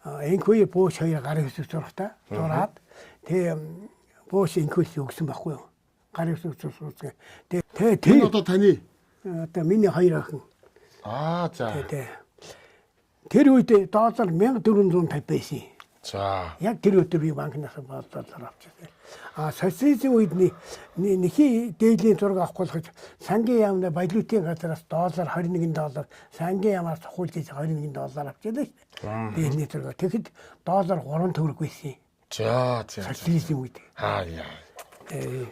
энхүү бууш хоёр гар хэсэг зурагтай зураад тэгээ бууш энхүүс өгсөн байхгүй юу? Гар хэсэг зурсан. Тэгээ энэ одоо таны одоо миний хоёр охин. За. Тэр үед доллар 1450 байсан. За. Яг тэр өдөр би банкнаас доллар авчихсан. Социализм үед нэхий дээдлийн зураг авахгүй гэж сангийн яамны валютын газраас доллар 21 доллар, сангийн яамаас цохуулж 21 доллар авчихлаа шүү дээ. Дээдлийн зураг. Тэгэхэд доллар 3 төгрөг байсан. За. Социализм үед.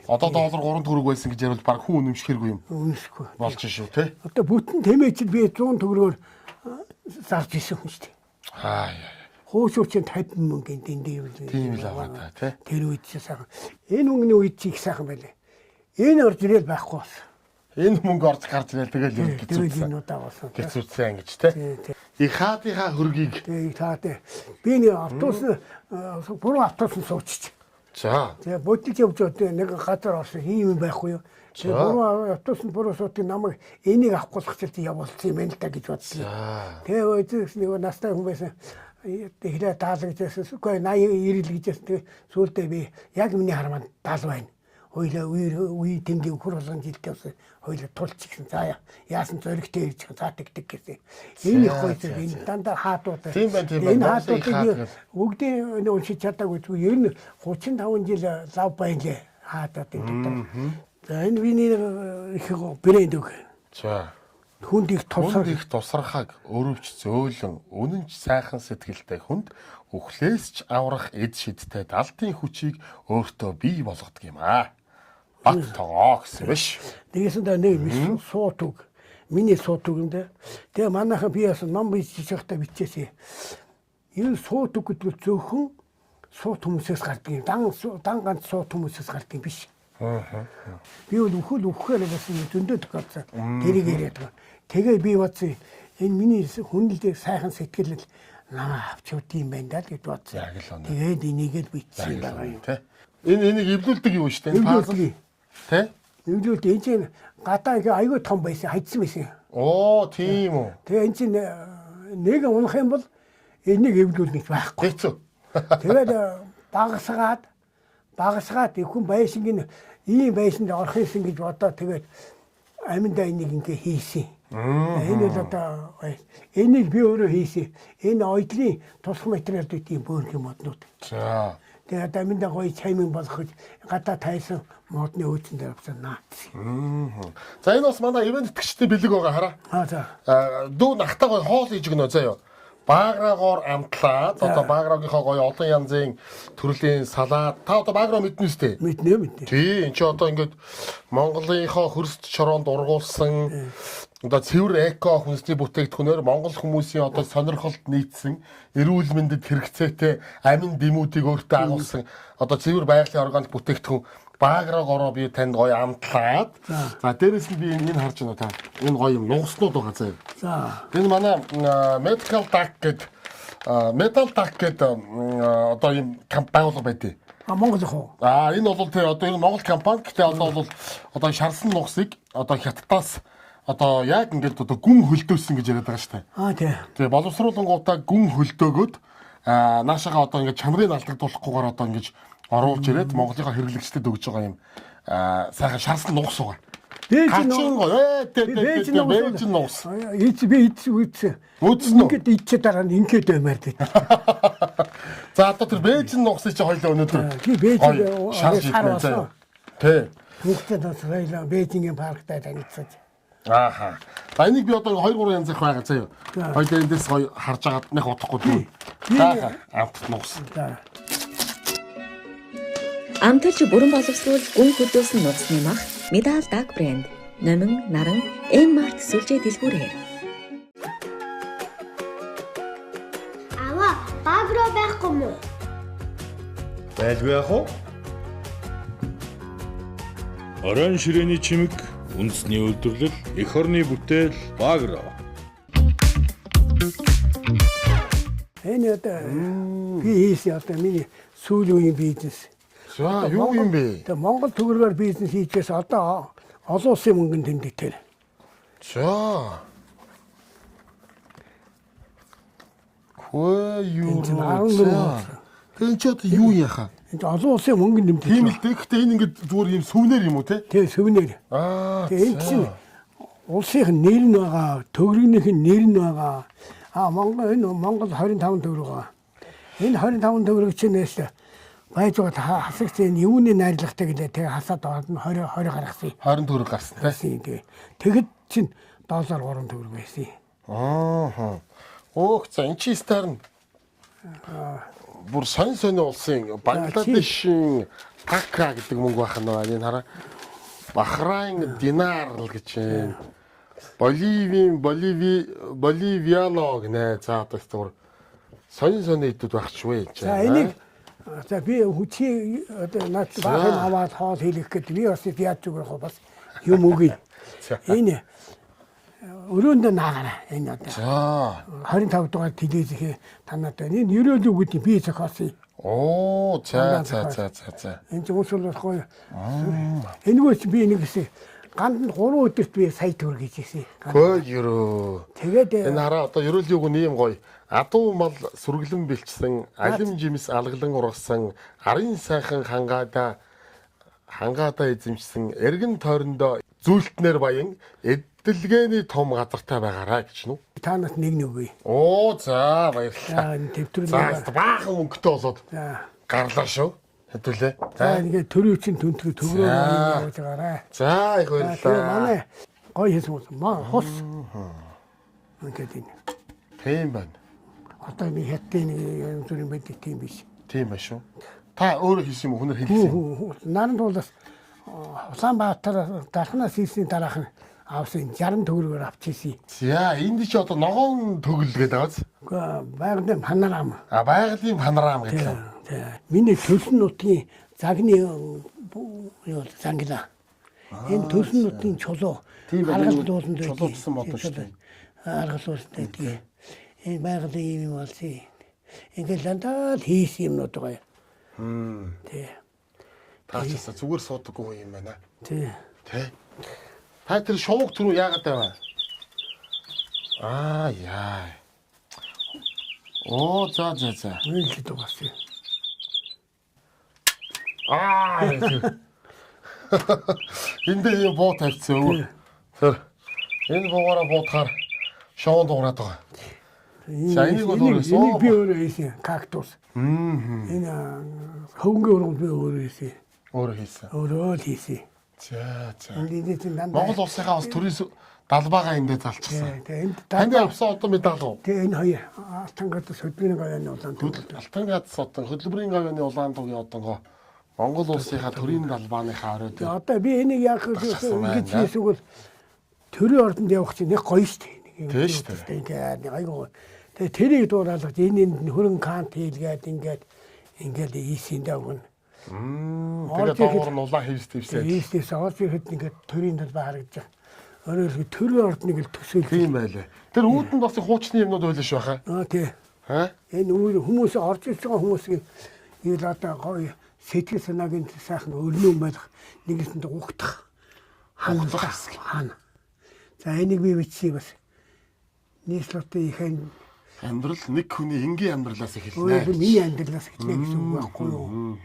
Одоо доллар 3 төгрөг байсан гэж ярил баг хүн үнэмшихэргүй юм. Үнэмшихгүй. Болж шүү те. Одоо бүтэн тэмээчд би 100 төгрөгөөр зарж исэн хүн шүү дээ. Хөөсөөр чинь 50 мөнгөнд эндээ юу вэ? Тийм л байгаа та тий. Тэр үед ч сайхан. Энэ мөнгөний үед ч их сайхан байлээ. Энэ орж ирэл байхгүй болсон. Энэ мөнгө орж гарч ирэл тэгэл юм хэцүүцсэн. Хэцүүцсэн гэж тий. И хаадынхаа хөргийг. Тэгээ хаатай. Би нэг автобус буруу автобус суучих. За. Тэгээ бодож явж байгаа нэг газар орсон ийм байхгүй юу? Тэгээ буруу автобус буруу суутыг намайг энийг авахгүй л хчилт явуулсан юм байна л та гэж бодсон. Тэгээ өдөрс нэг настай хүн байсан. Тэгэхээр даалгажсэн. Үгүй 80 90 л гэжсэн. Тэгээ сүүлдээ би яг миний харманд 70 байна. Хойлоо үе тэмдэг хөр болгон жилдээ бас хойлоо тулчих гэсэн. За яасан зөрөгтэй ирж за тэг гэсэн. Энэ их гоё зүйл. Энэ дандаа хаатууд. Тийм байна. Энэ хаатуудыг өгдөө уншиж чадаагүй. Ер нь 35 жил лав байна лээ. Хаатууд энэ дотор. За энэ виний их брэнд үг. За. Хүнд их тусархаг өрөвч зөөлөн үнэнч сайхан сэтгэлтэй хүнд үхлээс ч аврах эд шидтэй далдын хүчийг өөртөө бий болгодог юм аа. Бат тогоо гэсэн биш. Тэгээс нэг суутуг. Миний суутуг юм да. Тэгээ манайхан би бас ном бичиж байхдаа бичээсэй. Энэ суутуг гэдэг зөвхөн суут хүмүүсээс гардаг юм. Дан ганц суут хүмүүсээс гардаг биш. Би бол үхэхээр бас зөндөө тохиолдсон. Тэрийг яриад байгаа. Тэгээ би бодсон энэ миний хүнлэлд сайхан сэтгэл намаа авч явд юм байна да гэж бодсон. Тэгээд энийгээд бичсэн байгаа юм. Энийг эвлүүлдэг юу шүү дээ. Эвлүүлдэг. Тэ? Эвлүүлдэг. Энд чинь гадаа ингээ айгүй том байсан, хайцсан байсан. Оо, тийм үү. Тэгээ энэ чинь нэг унах юм бол энийг эвлүүлнэ гэж байхгүй. Хэцүү. Тэгээд багасгаад их хүн байшингийн ийм байшинд орох юмсан гэж бодоо тэгээд аминдаа энийг ингээ хийсэн. Энэ л одоо энийг би өөрөө хийсэн. Энэ ойдлын тусах материал гэдэг бөөрийн моднууд. За. Тэгээд аминдаа гоё чаймын болгож гадаа тайсан модны өөцөн дээр авсан наац. За энэ бас манай ивент итгэгчтэй бэлэг байгаа хараа. За. Дүү нахтаа гоё хоол хийж гэнэ заяа. Бааграагоор амтлаад одоо бааграагийнхаа гоё олон янзын төрлийн салаад та одоо бааграа мэднэ үстэй. Мэднэ. Тий, энэ ч одоо ингээд Монголынхоо хөрст чороонд ургуулсан одоо цэвэр эко хүнсний бүтээгдэхүүнээр Монгол хүмүүсийн одоо сонирхолд нийцсэн эрүүл мэндэд хэрэгцээтэй амин дэмүүдийг өөртөө агуулсан одоо цэвэр байгалийн органик бүтээгдэхүүн бааграагаароо би танд гоё амтлаад за дээрэс нь би энэ харж байна та энэ гоё юм нугаснууд байгаа заяа. За. Энэ манай Medical Duck гэдэг Metal Duck гэдэг одоо юм байгууллага байдیں۔ Монгол хоо. Энэ бол тий одоо энэ Монгол компани гэхдээ одоо одоо шарсан нугсыг одоо хятадаас одоо яг ингээд одоо гүн хөлдөөсөн гэж яриад байгаа шүү дээ. Тий. Тэгээ боловсруулангуудаа гүн хөлдөөгөөд наашаага одоо ингээд чанарыг алдагдуулахгүйгээр одоо ингээд оруулж ирээд Монголынхаа хэрэглэгчдэд өгж байгаа юм сайхан шарсан нугс байгаа. Бээжин нугс. Би ийдсэн. Ингээд ийдчээ дараа нь ингээд баймаар дээ. За одоо тэр бээжин нугсыг чи хоёлоо өнөөдөр бээжин шарж ирсэн заяа. Тий. Бүгдээ тоосгойлоо бээжингийн парктай танилцсан. Ааха. За энийг би одоо 2-3 янзын байгаа заяа. Хоёлоо эндээс гоё харж агаад нэх удахгүй дүү. Зааха амт нугс. Амталж бүрэн боловсруул гүн хөдөөсөн нугсны мах Medal Duck брэнд. Номин наран M-Mart сүлжээ дэлгүүрээр. Аваа, багроо байхгүй мó? Байлгүй яах вэ? Орон ширээний чимэг, үндэсний үйлдвэрлэл, эх орны бүтээл, багроо. Энэ одоо би хийсэн одоо миний сүүлийн үеийн бизнес. За юу юм бэ? Тэгээ Монгол төгрөгөөр бизнес хийчихээс одоо олон улсын мөнгөнд тэмдэгтэй. За. Хөө юу? Тэн ч одоо юу яхаа? Энд олон улсын мөнгөнд тэмдэгтэй. Тийм л дээ. Гэхдээ энэ ингээд зүгээр юм сүвнэр юм уу те? Тэгээ сүвнэр. Тэгээ энэ чинь улсынх нь нэр нь байгаа, төгрөгнийх нь нэр нь байгаа. Монгол 25 төгрөг байгаа. Энэ 25 төгрөг чинээс байж байгаа хасагч энэ юуны найрлагтай гэлээ тэгээ хасаад ороод нь 20 гаргасан. 20 төгрөг гарсан те. Тэгэд чинь доллар 3 төгрөг байсан. Аа. Өөх за энэ чи стар нь бүр сонь улсын Бангладешийн така гэдэг мөнгө байх нь байна. Энэ хараа. Бахрайн динар л гэж байна. Боливиано гэнэ. За одоо зүгээр сонь идүүд багчгүй. За энийг за би хүчи одоо наад бахын аваад хоол хийх гэдэг би бас яаж зүгээр хоо бас юм үгүй. Энэ өрөөндөө наагаараа энэ одоо. За 25 дугаар телевизээ танаад энэ ерөөлөө гэдэг би зохиосон. Оо за. Энэ ч уусвал болохгүй. Энэгөөс би нэг гэсэн ганд 3 өдөрт би сая төгрөг хийжсэн. Хөө ерөө. Тэгээд энэ хараа одоо ерөөлөг нь юм гоё. Адуу мал сүргэлэн бэлчсэн, алим жимс алгалан ургасан, арын сайхан хангаада эзэмшсэн, эргэн тойрондоо зүйлтнэр баян эдэлгээний том газартай байгаарай гэж нү. Та нарт нэг үгүй. Оо за баярлалаа. Төвтөр За баахан мөнгөтэй болоод гарлаа шүү. Хэдүүлээ. За ингээд төрөө чинь төгрөг явуулж байгаарай. За их баярлалаа. Манай гоё хийсэн хүмүүс хос. Ингээд энэ. Тийм байна. Одоо би хятадын юм зүрийн байдаг тийм биш. Тийм ба шүү. Та өөрөө хийсэн юм уу? Хүнээр хийсэн юм. Наран туулаас Улаанбаатар дархнаас ирсний дараах нь авсан 60 төгрөгөөр авчихсан. За энд чи одоо ногоон төгөл гэдэг байгаас. Гэхдээ байгалийн панорам. Байгалийн панорам гэдэг. Миний төлсөн нутгийн загны юу зангила. Энэ төлсөн нутгийн чулуу аргал дууланд чулуучсан бодно шүү дээ. Аргал дууланд байдаг. Энэ байгалийн юм болсон. Ингээл дандаа хийсэн юмнууд байгаа. Тий. Таачаасаа зүгээр суудаггүй юм байна. Тий. Тэ. Та тэр шувууг түрүү яагаад байваа? Яа. Оо за. Үйлдэл дугаарсан. Энд ийм буу тавьчихсан өө. Тэр энэ буугаараа буутахаар шоунд дуурайд байгаа. За энийг бол энийг би өөрөө хийсэн кактус. Энэ хөнгө өрөнд би өөрөө хийсэн. Өөрөө хийсэн. Өөрөө л хийсэн. За. Энд чинь дандаа Монгол улсынхаа бас төрийн далбаагаа эндээ залчихсан. тэгээ энд Танд авсан одоо медаль уу? тэгээ энэ хоёр алтангад хөдөлмөрийн говьяаны улаан төгөл. Алтангад сотон хөдөлмөрийн говьяаны улаан тугийн одонгоо Монгол улсынхаа төрийн далбааныхаа оройд. Одоо би энийг яг ингэж хийсгүүл төрийн ордонд явах чинь нэг гоё шүү дээ. Тийм шүү дээ. Ингээд айгуу. Тэгээ тэрийг дуурайлгаж энэ хөрөн кант хийлгээд ингээд ийсэндээ өгнө. Тэгээд доогор нь улаан хийвсээ. Ийсээс орж ирэхэд ингээд төрийн далбаа харагдаж. Өөрөөр төрийн ордныг л төсөөлж. Тийм байлээ. Тэр үүдэнд бас хуучны юмнууд байлаа шүү хаа. Тий. Энэ хүмүүс орж ирж байгаа хүмүүсийн ил одоо гоё сэтгэл санаагийн сайхан өрнөн байх нэгэсэнд угтах хаана. За энийг би бичсэн бас. Нийслэлтэй их амьдрал нэг хүний энгийн амьдралаас өөрөө эхэлнэ. миний амьдралаас эхэлнэ гэсэн үг байхгүй юу?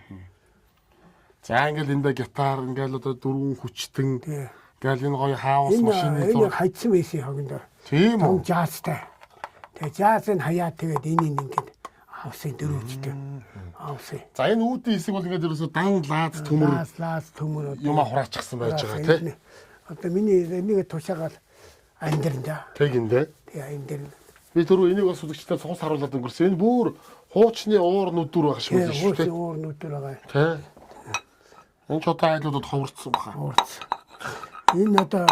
За ингээл эндээ гитар ингээл одоо дөрвөн хүчтэн ингээл энэ гоё хаус машины энэ хайцсан байсан хогондор. Тийм үү? Жазтай. Тэгээ жазын хаяа тэгээд энийг ингээд авсан дөрөвчтэй. Авсан. За энэ үүдийн хэсэг бол ингээд ерөөсө дан лаад төмөр Лаас төмөр юм хураачихсан байж байгаа тийм. Одоо миний энийг тушаагаад амьдранда. Тэгэндээ. Тэгээ амьдрал. Би түрүү энийг бас үзэгчтэй цус харуулад өнгөрсөн. Энэ бүр хуучны уур нүдүр байх шиг байна шүү дээ. Уур нүдүр байгаа. Тэ. Энэ ч одоо айлуудад ховорцсон баха. Уурц. Энэ одоо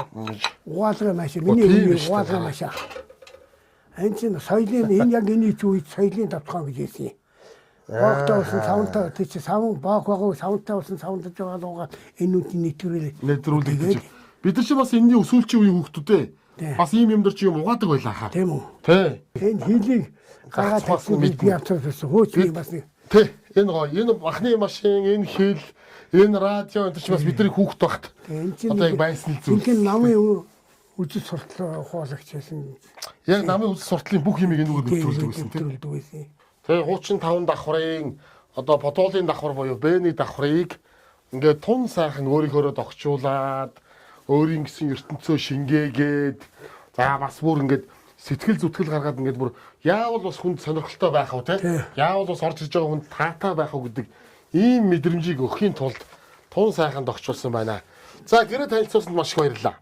угаалгын машин. Миний угаалгын машин. Энэ чинь соёлын энэ яг энэ үед соёлын давтхан гэж хэлсэн юм. Багтаа усан савнтаа тийч савн баг багуу савнтаа усан савндаж байгаа лугаа энэ үний нэвтрүүлээд бид нар ч бас энэний өсвөлчийн үеийн хүүхдүүдээ бас ийм юм дэр чи юм угаадаг байлаа хаа. Тийм үү? Тэ. Энэ хилийг гаргаад тавьсан би авчихсан хөөч бас нэг. Тэ. Энэ гоё. Энэ махны машин, энэ хил, энэ радио энэ ч бас бидний хүүхд багт. Одоо яг байсан л зүйл. Энэ намын үжил суртал хуулагч байсан. Яг намын үжил суртлын бүх юмыг энэгээр нэвтрүүлдэг байсан тийм. Тэгээ хуучин 5 давхрын одоо подолын давхар буюу Бэний давхрыг ингээд тун сайхан өөрийнхөө догчуулаад өөрийн гэсэн ертөнцөө шингээгээд за бас бүр ингээд сэтгэл зүтгэл гаргаад ингээд бүр яавал бас хүнд сонирхолтой байх уу те яавал бас орж ирж байгаа хүнд таатай байх уу гэдэг ийм мэдрэмжийг өгөхийн тулд тун сайхан догчулсан байна. За гэрээ танилцуулсанд маш их баярлалаа.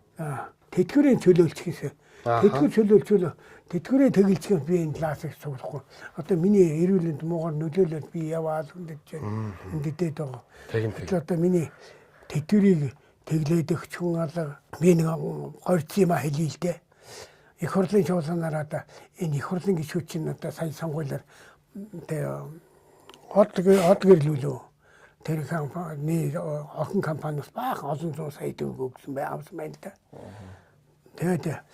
Тэтгэврийн чөлөөлч гэсэн. Тэтгэвэр чөлөөлчвөл тэтгэврийн тэгэлцгээс би энэ классыг суглахгүй. Одоо миний эрүүлэнд муугар нөлөөлөд би яваад хүндэж ингээд байгаа. Тэгэхээр одоо миний тэтгэврийг тэглээд өгч хүн алга би нэг горц юм хэлээ л дээ. Их хурлын чуулганаар одоо энэ их хурлын гишүүд чинь одоо сая сонгуулиар тэгээ од гэрлүүлөө. Тэр компани охин компаниас баах олон зуун сая төгрөг өгсөн авсан байна да. Тэгээд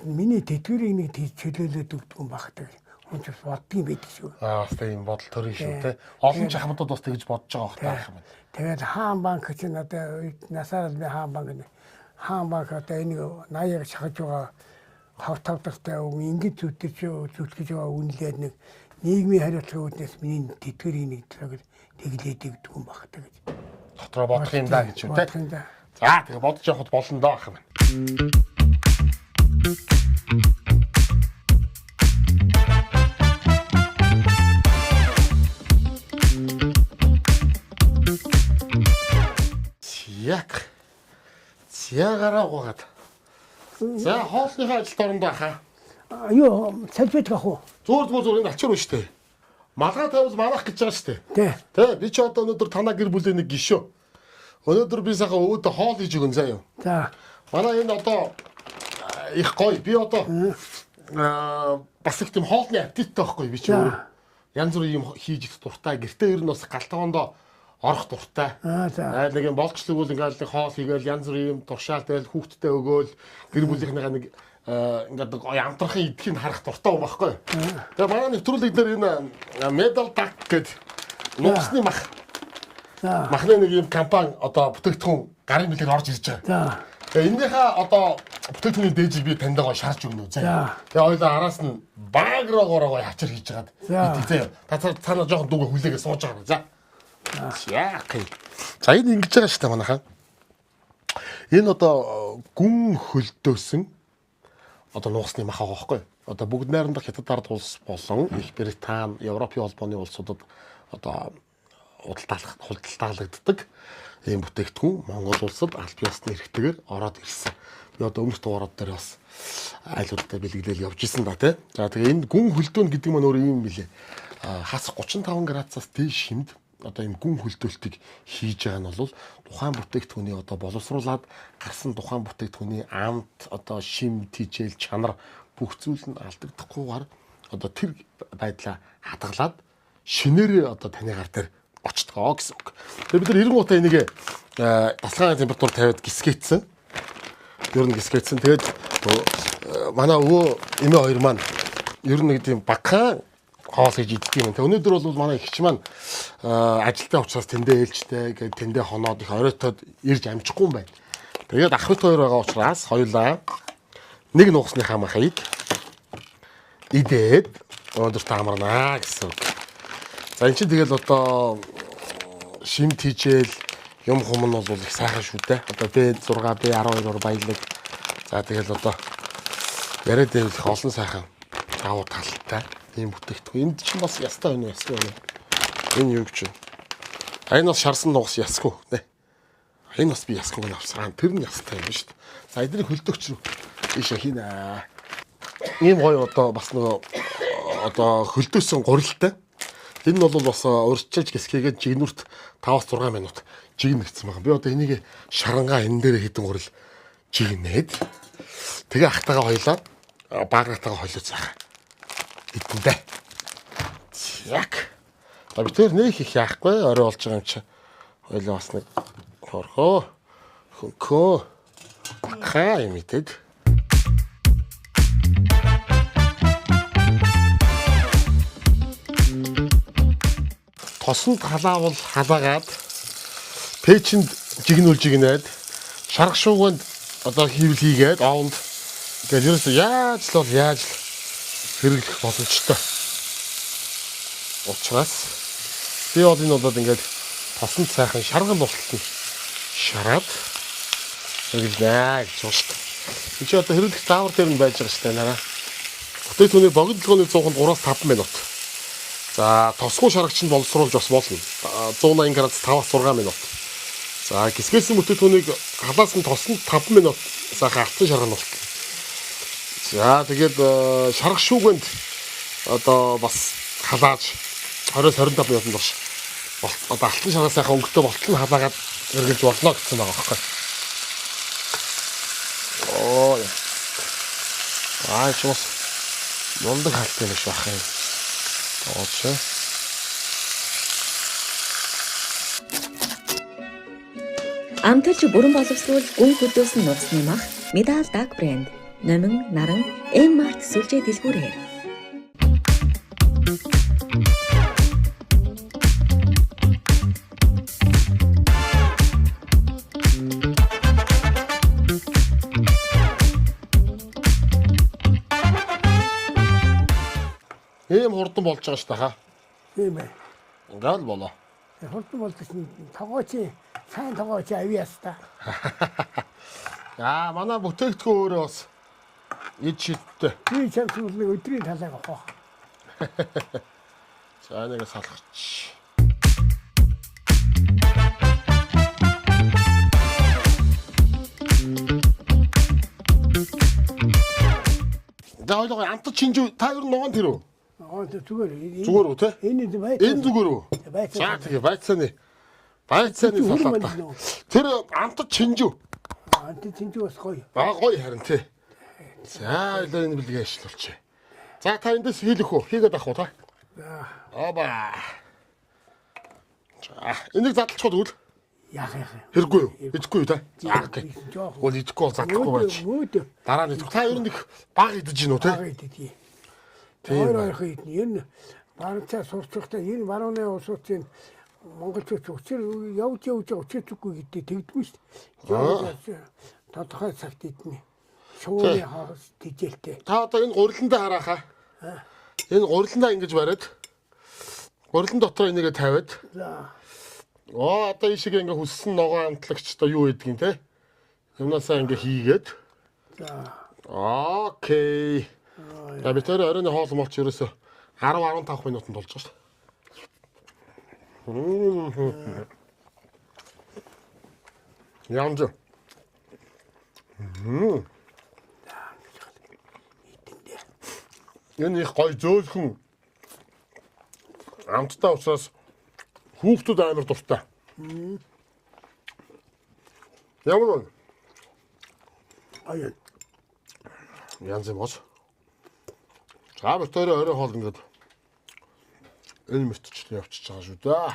миний тэтгэврийг нэг чөлөөлөд өгдөг юм багтаг. Хүн ч боддгийн байдаг шүү. Бас тийм бодол төрийн шүү те. Олон ч хамтад бас тэгж бодож байгаа байх юм. Тэгээд хаан банк чинь одоо насаар би хаан банк одоо энийг 80-ыг шахаж байгаа хав тавдартай ингэж зүтгэж байгаа үнэлээд нэг нийгмийн хариуцлагын үүднээс миний тэтгэврийг нэг тэглээд өгдөг юм багтаг гэж. Дотроо бодох юм да гэж үү те. За тэгээ бодож явахд болно доо ах юм. Зягараа угаад. За хоолныхаа ажилд оронд байхаа. Юу салбит гах уу? Зөөр энэ ачаар шүү дээ. Малгай тавьж манах гэж байгаа шүү дээ. Тий. Тэ би ч одоо өнөөдөр танаа гэр бүлийн нэг гишөө. Өнөөдөр би сайхан өвөдө хоол хийж өгөн заяа. За. Манай энэ одоо их гоё. Би одоо бас их тийм хоолны аппетиттэй байхгүй би ч өөр. Янз бүрийн юм хийж идэх дуртай. Гэртээ ер нь бас галтгоондоо орох дуртай. За. Нэг юм болцлог бол ингээл нэг хоол хийгээл янз бүрийн юм туршаал тэгэл хүүхдтэй өгөөл гэр бүлийнхнийгаа нэг ингээд гоё амтрахын идэхийг харах дуртай юм байхгүй. Тэгээ манай нэвтрүүлэг дээр энэ медал дак гэдэг нуусны мах. Махны нэг юм компани одоо бүтээгдэхүүн гарын билээр орж ирж байгаа. Тэгээ энэнийхээ одоо бүтээгдэхүүний дээжийг би танд гоё шарж өгнө үү. Тэгээ ойлоо араас нь багрогоороо гоё хачир хийж хагаад идэх. Та цаана жоохон дүүгээ хүлээгээ сууж байгаа. За. Яах юм. За энэ ингэж байгаа шүү дээ манайхаа. Энэ одоо гүн хөлдөөсөн одоо нуусны мах байгаа байхгүй. Одоо бүгд найрамдах хятад ард улс болон Их Британи, Европын холбооны улсуудад одоо худалдаалагддаг ийм бүтээгдэхүүн Монгол улсад аль биесны хэрэгтэйгээр ороод ирсэн. Би одоо өмнөх дугаарууд дээр бас айлуудтай бэлгэлээл явж исэн да тий. За тэгээ энэ гүн хөлдөөн гэдэг маань өөр юм билээ. Хас 35 градусаас дээш хэмд одоо ийм гүн хөлдөөлтийг хийж байгаа нь бол тухайн бүтээгдэхүүний одоо боловсруулад гарсан тухайн бүтээгдэхүүний амт одоо шим тижэл чанар бүх зүйл нь алдагдахгүйгээр одоо тэр байдлаа хадгалаад шинээрээ одоо таны гар дээр очтгоо гэсэн үг. Тэгээ бид нар 90 гутаа энийг тасалгааны температур тавиад гисгээдсэн. Ер нь гисгээдсэн. Тэгээд манай өвөө эмээ хоёр маань ер нь нэг тийм багахан хоол хийж идэх юм. Тэгээ өнөөдөр бол манай эгч маань ажилтаа учраас тэндээ ээлжтэй тэгээд тэндээ хоноод их оройтоод ирж амжихгүй юм байна. Тэгээд ах бит хоёр байгаа учраас хоёулаа нэг нуусныхаа махыг идээд өнөөдөр таамарнаа гэсэн үг. За энэ чинь тэгэл одоо шимт хийжээл юм хүм нь бол их сайхан шүү дээ. Одоо B6, B12-оор баялаг. За тэгэл одоо яриад байвал их олон сайхан давуу талтай ийм бүтээгдэхүүн. Энд чинь бас ястай байна уу? Ясгүй байна. Энэ юу гэж вэ? Энэ бас шарсан нуус ясгүй нэ. Энэ бас би ясгүй гэнэ авсаа. Тэр нь ястай юм шүү дээ. За эдний хөлдөгч рүү ийшээ хийнэ. Ийм гоё одоо бас нөгөө одоо хөлдөөсөн гурилтай. Энэ нь бол бас урьдчилж гисгээгээд жигнүрт 5-6 минут жигнэгдсэн байгаа. Би одоо энийг шарангаа энэ дээр хитэн гурил жигнээд тэгээ ахтагаа хойлоо баагратагаа хойлоо цаахаа. Идэндээ. Яг. А би тэр нэг их яахгүй орой болж байгаа юм чи. Хойлоо бас нэг хорхоо хөнкөө хаа юм идэд. Тосонд халаавал халаагаад пэйчэнд жигнүүл жигнээд шарах шууганд одоо хийвэл хийгээд оонд тэгээд ерөөсөө яаж хэрэглэх боломжтой. Учраас би бол энэ болоод ингээд тосонд сайхан шарган болтол нь шараад хэрэглэнэ гэж байна шүү дээ. Энд чи одоо хэрэглэх заавар дээр нь байж байгаа шүү дээ нараа. Бүтээгдэхүүний богино 100-аас 5 минут. За тосгүй шарагч нь боловсруулж бас болно. 180 градус 5-6 минут. За гисгээсэн бүтээгдэхүүнийг халаас нь тосонд 5 минут сайхан алтан шарган болтол. За тэгээд шарах шүүгэнд одоо бас халааж 20-25 минутанд бас одоо алтан шарган сайхан өнгөтэй болтол нь халаагаад эргэлж болно гэсэн байгаа байхгүй. Оо. Ч бас мундаг халтай биш байх юм. Оочоо. Амтарч бүрэн боловсруул гүн хөдөөсөн нуусны мах Медал Даг брэнд. Номин наран M-Mart сүлжээ дэлгүүрээр. Ийм хурдан болж байгаа шүү дээ хаа. Тийм ээ. Ингээл болоо. Хурдан болчихсон тогооч сайн тогооч авьяас та. За манай бүтээгдэхүүн өөрөө бас ид шидтэй. Би чамд нэг өдрийн талааг авах. За нэг салгач. За ойлоо амт чинж та ер нь ногоон тэр үү? Зүгээр. Зүгээр үү те? Энэ байц. Энэ зүгээр үү? Байц. За тэгээ байцааны. Байцааны салаат. Тэр амтд чинжүү. Анти чинжүү бас гоё. Гоё харин тий. За энэ бэлгээ ажиллуулчих. За та эндээс хийлэх үү? Хийгээд авах уу та? Аба. За энийг задлах уу? Яах. Хэрэггүй юу? Идэхгүй юу та? За окей. Гол идэхгүй бол задлахгүй байж. Дараа нь идэх. Та ер нь их баг идэж гин үү те? Баг идэх. Тэр их энэ баруунцаа сурчлагтай энэ барууны улсуудын монголчууд учир явж учирдаггүй гэдэг тэгдэггүй шүү дээ. Тодорхой цагт идэнэ. Шууны хагас тижэлтэй. Та одоо энэ гуриландаа харааха. Энэ гуриландаа ингэж бариад гурилан дотор энийгээ тавиад. За. Одоо ишиг ингээ хүссэн ногоо амтлагч одоо юу гэдгийг те. Юмнасаа ингээ хийгээд. За. Окей. За би тэр оройн хоол молч ерөөсө 10-15 минутанд болж байгаа шүү. Янж. Энэ их гой зөөлхөн амттай учраас хүүхдүүд амар дуртай. Ямар вэ? Аяа. Янз юм оос. За битээр орой хоол ингээд энэ мэтчлээ явчихж байгаа шүү дээ.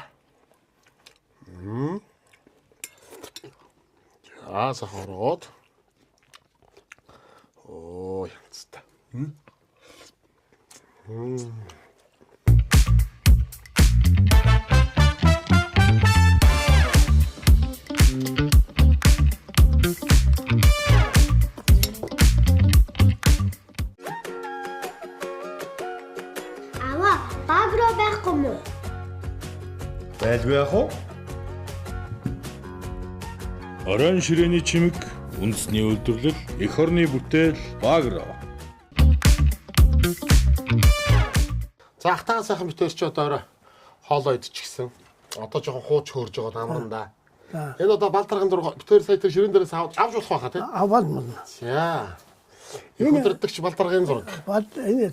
За сахарууд. Оо янзтай. Аваа, баг руу байхгүй мó? Байлгүй яах вэ? Орон ширээний чимэг, үндэсний үйлдвэрлэл, эх орны бүтээл, Багро. За ахтаа сайхан битээр ч одоо хоолоо идчихсэн. Одоо жоохон хууч хөөрж байгаа амрандаа. Энэ одоо балдарган дург битээр сая тэр ширээн дээрээс авч болох байхаа тий. Аваад мөн. За. Энэ өдөртөгч балдаргын зураг. Энэ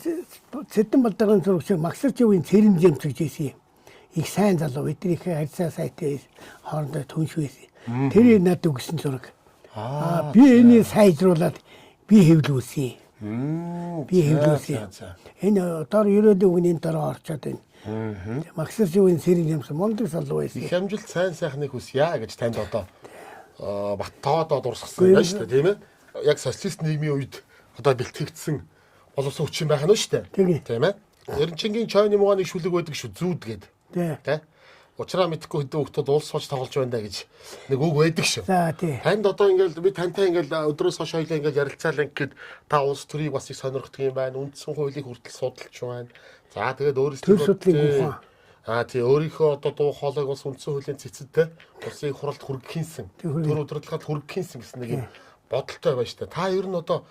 цэдэн балдаргын зураг шиг Максарчевын цэрэн зэмцэж ийсэн. Их сайн залуу эдрийнхээ харьцаа сайтай хоорондоо түншвэсэн. Тэр надад өгсөн зураг. Би энийг сайжруулад би хэвлүүлсэн. Би хэвлүүлсэн. Энэ дор ерөөдөө үгний дараа орчоод байна. Максарчевын цэрэн зэмц мондөг залуу байсан. Их амжилт сайн сайхныг хүсье гэж танд одоо баттаадаа дурсгасан байна шүү дээ тийм ээ. Яг социалист нийгмийн үед одоо бэлтгэгдсэн боловсон хүчин байх нь шүү дээ. Тийм ээ. Эренчингийн чойны муугаа нэг шүлэг байдаг шүү зүүд гээд. Тэ. Учраа мэдхгүй хэдэн хүмүүс улс сууж тоглож байна да гэж нэг үг байдаг шүү. За тий. Танд одоо ингээл би тантай ингээл өдрөөс хойш хоёлаа ингээл ярилцаалаа гэхэд та улс төрийг бас их сонирхдаг юм байна. Үндсэн хуулийг хүртэл судалж байна. За тэгээд өөрөөсөө тий өөрийнхөө одоо дуу хоолойг бас үндсэн хуулийн цэцэдтэй улсын хуралд хүргэхийнсэн. Тэр удирдлагад хүргэхийнсэн гэсэн нэг юм бодолтой байна шүү дээ. Та ер нь одоо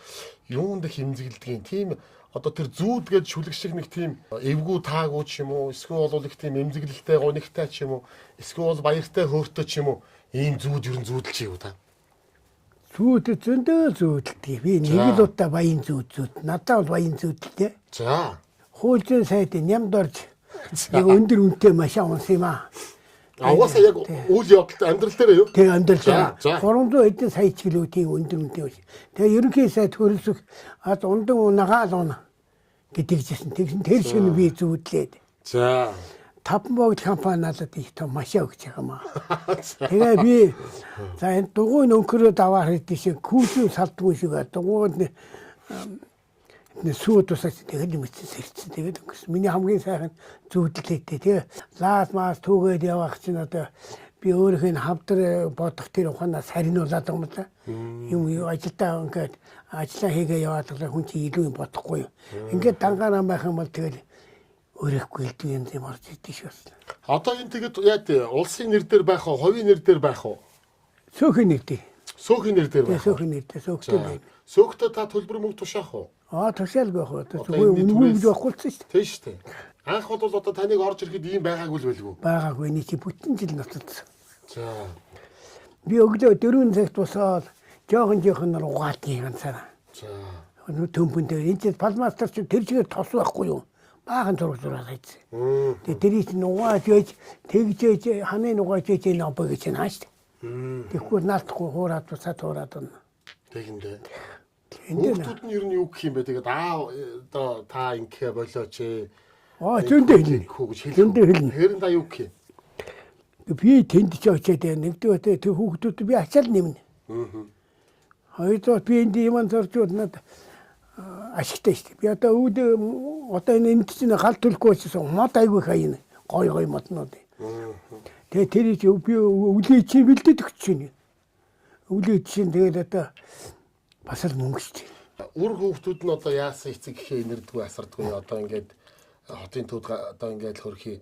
юунд хэмзэглэдгийг тийм одоо тэр зүүд гэж шүлэг шиг нэг тийм эвгүй таагүй ч юм уу эсвэл бол их тийм эмзэглэлтэй гонигтай ч юм уу эсвэл баяртай хөөртэй ч юм уу ийм зүүд ер нь зүүдэлж юу та. Зүүд зөндөө зүүдэлтэй. Би нэг л удаа баян зүүд. Надад бол баян зүүдэлтэй. За. Хуулийн сайд нямд орж яг өндөр үнэтэй машин унсан юм аа. Угаасаа яг үйл явдалтай амьдрал дээр юу? Тэгээ амьдрал. 300 эдэн сая чиглүү тийм өндөр үнэтэй байсан. Тэгээ ерөнхий сайд хөрөлсөх ундан унагаал уна гэдэгжсэн. Тэгсэн тэр шиг нь би зүүдлээд. За. Таван богд компани надад их том машин өгч байгаа юм аа. Тэгээ би за энэ дугуйн өнкөрөөд аваар хэдий шиг күүлийн салдгүй шиг дугуйд сууд усаж тэгээд мэдсэн сэрчсэн. Тэгээд миний хамгийн сайхан зүүдлээтэй. Тэгээ лаас маас түүгээд явах чинь одоо би өөрийнхөө хавдар бодох тэр ухаанаас сарниулаад байгаа юм да. Юм ажилдаа ингээд ажиллаа хийгээ яваад байгаа хүн чинь илүү юм бодохгүй юу. Ингээд дангаанаа байх юм бол тэгэл өрөхгүй л юм юм орж идэв шүү. Одоо энэ тэгээд яа тий улсын нэр дээр байх уу, хувийн нэр дээр байх уу? Сөөхөн нэр дээр. Сөөхөн нэр дээр байх. Сөөхөн нэр дээр сөөхтэй байна. Сөөхтөө та төлбөр мөнгө тушаах уу? Тушаалгүй байх уу. Зүгээр үнгүй болохгүй шүү дээ. Тийм шүү дээ. Анх бол одоо таныг орж ирэхэд ийм байгаагүй л байлгүй. Байгаагүй нэг чи бүтэн жил ноцсон. За. Би өглөө 4 цагт босоод жоохон угаалт ганцаараа. За. Төмпөнтэй энэ чинь палмастер чи тэр чигээр тос байхгүй юу? баахан зураг зураад хайц. Тэгээ тэрийг нугааж ээж тэгж ханы нугааж ээж энэ обог гэж нааш. Тэгэхгүй наалтахгүй хуураад буцаад хуураад байна. Тэгэндээ. Хүүхдүүд нь ер нь юу гэх юм бэ? Тэгээд одоо та ингэхэ болооч ээ. Зөндөө хэлнэ. Зөндөө хэлнэ. Хэрэн та юу гэх юм? Би тэнд ч очиад нэгдүгээр тэр хүүхдүүд би ачаал нэмнэ. Хоёрдугаар би энд юм зоржууд надад ашигтай шүү дээ. Би одоо энэ чинь гал төлөхгүй байсан мод айгүй хаяна. Гой моднууд. Тэгээ тэр чинь би өвлөө чи бэлдээд өгч чинь. Өвлөө чинь тэгээд одоо бас л мөнгө шүү дээ. Үр хүүхдүүд нь одоо яасан эцэг гэхээ инэрдэггүй асардгүй одоо ингээд хотын төвд одоо ингээд хөрхий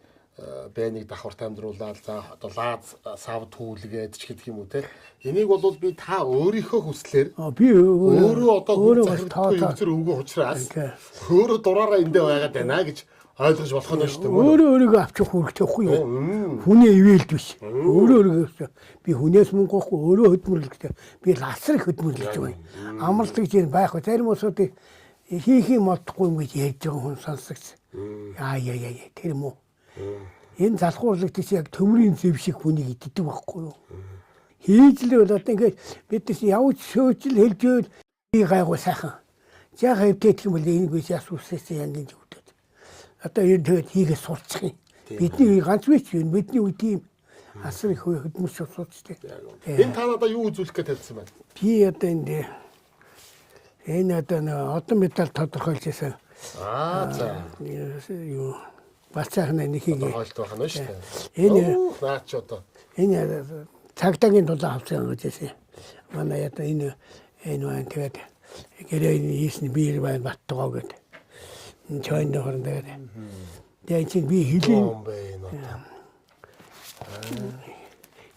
бэниг давхарт амьдруулаад за одоо лаз сав түүлгээд ч гэдэг юм уу те. Энийг бол би та өөрийнхөө хүслээр би өөрөө одоо захирдгүй үзэр өвгөө учраас өөрөө дураараа эндээ байгаад байна гэж ойлгож болох нь шүү дээ. Өөрийгөө авчих хэрэгтэй байхгүй юу? Хүний ивэлд биш. Өөрийгөө би хүнээс мөнгө авахгүй өөрөө хөдөлмөрлөхтэй. Би ласрыг хөдөлмөрлөж байна. Амралтыг чинь байх. Зарим усуудыг хийх юм олдохгүй юм гэж ярьж байгаа хүн сонсогч. Яа тэр юм уу? Энэ залхуурлагдчих чинь яг төмрийн зэв шиг хүнийг иддэг байхгүй юу? Хийж л бол одоо ингээд бид чинь явж шөөжл хэлж өөл би гайгүй сайхан. За хэвтэх юм бол энэ биш асуусээс яг ингэж өгдөг. Одоо энэ тэгээд хийгээ сурчих юм. Бидний ганц биш юм. Бидний үе тийм асар их хөдөлмөрч суудчихдээ. Энэ та надаа юу үзүүлэх гэж тавьсан байна? Би одоо энэ одоо одон медаль тодорхойлж байсан. За. Юу бацаахна нэг хийгээ. Ойлт байх нь шүү дээ. Энэ наач одоо. Энэ цагдаагийн тулаан авсан гэж хэлсэн. Манай одоо энэ маань тэгээд гэрээ хийсэн биер бай баттгаа гэдэг. Чойн дохорн дээр. Тэгээд чинь би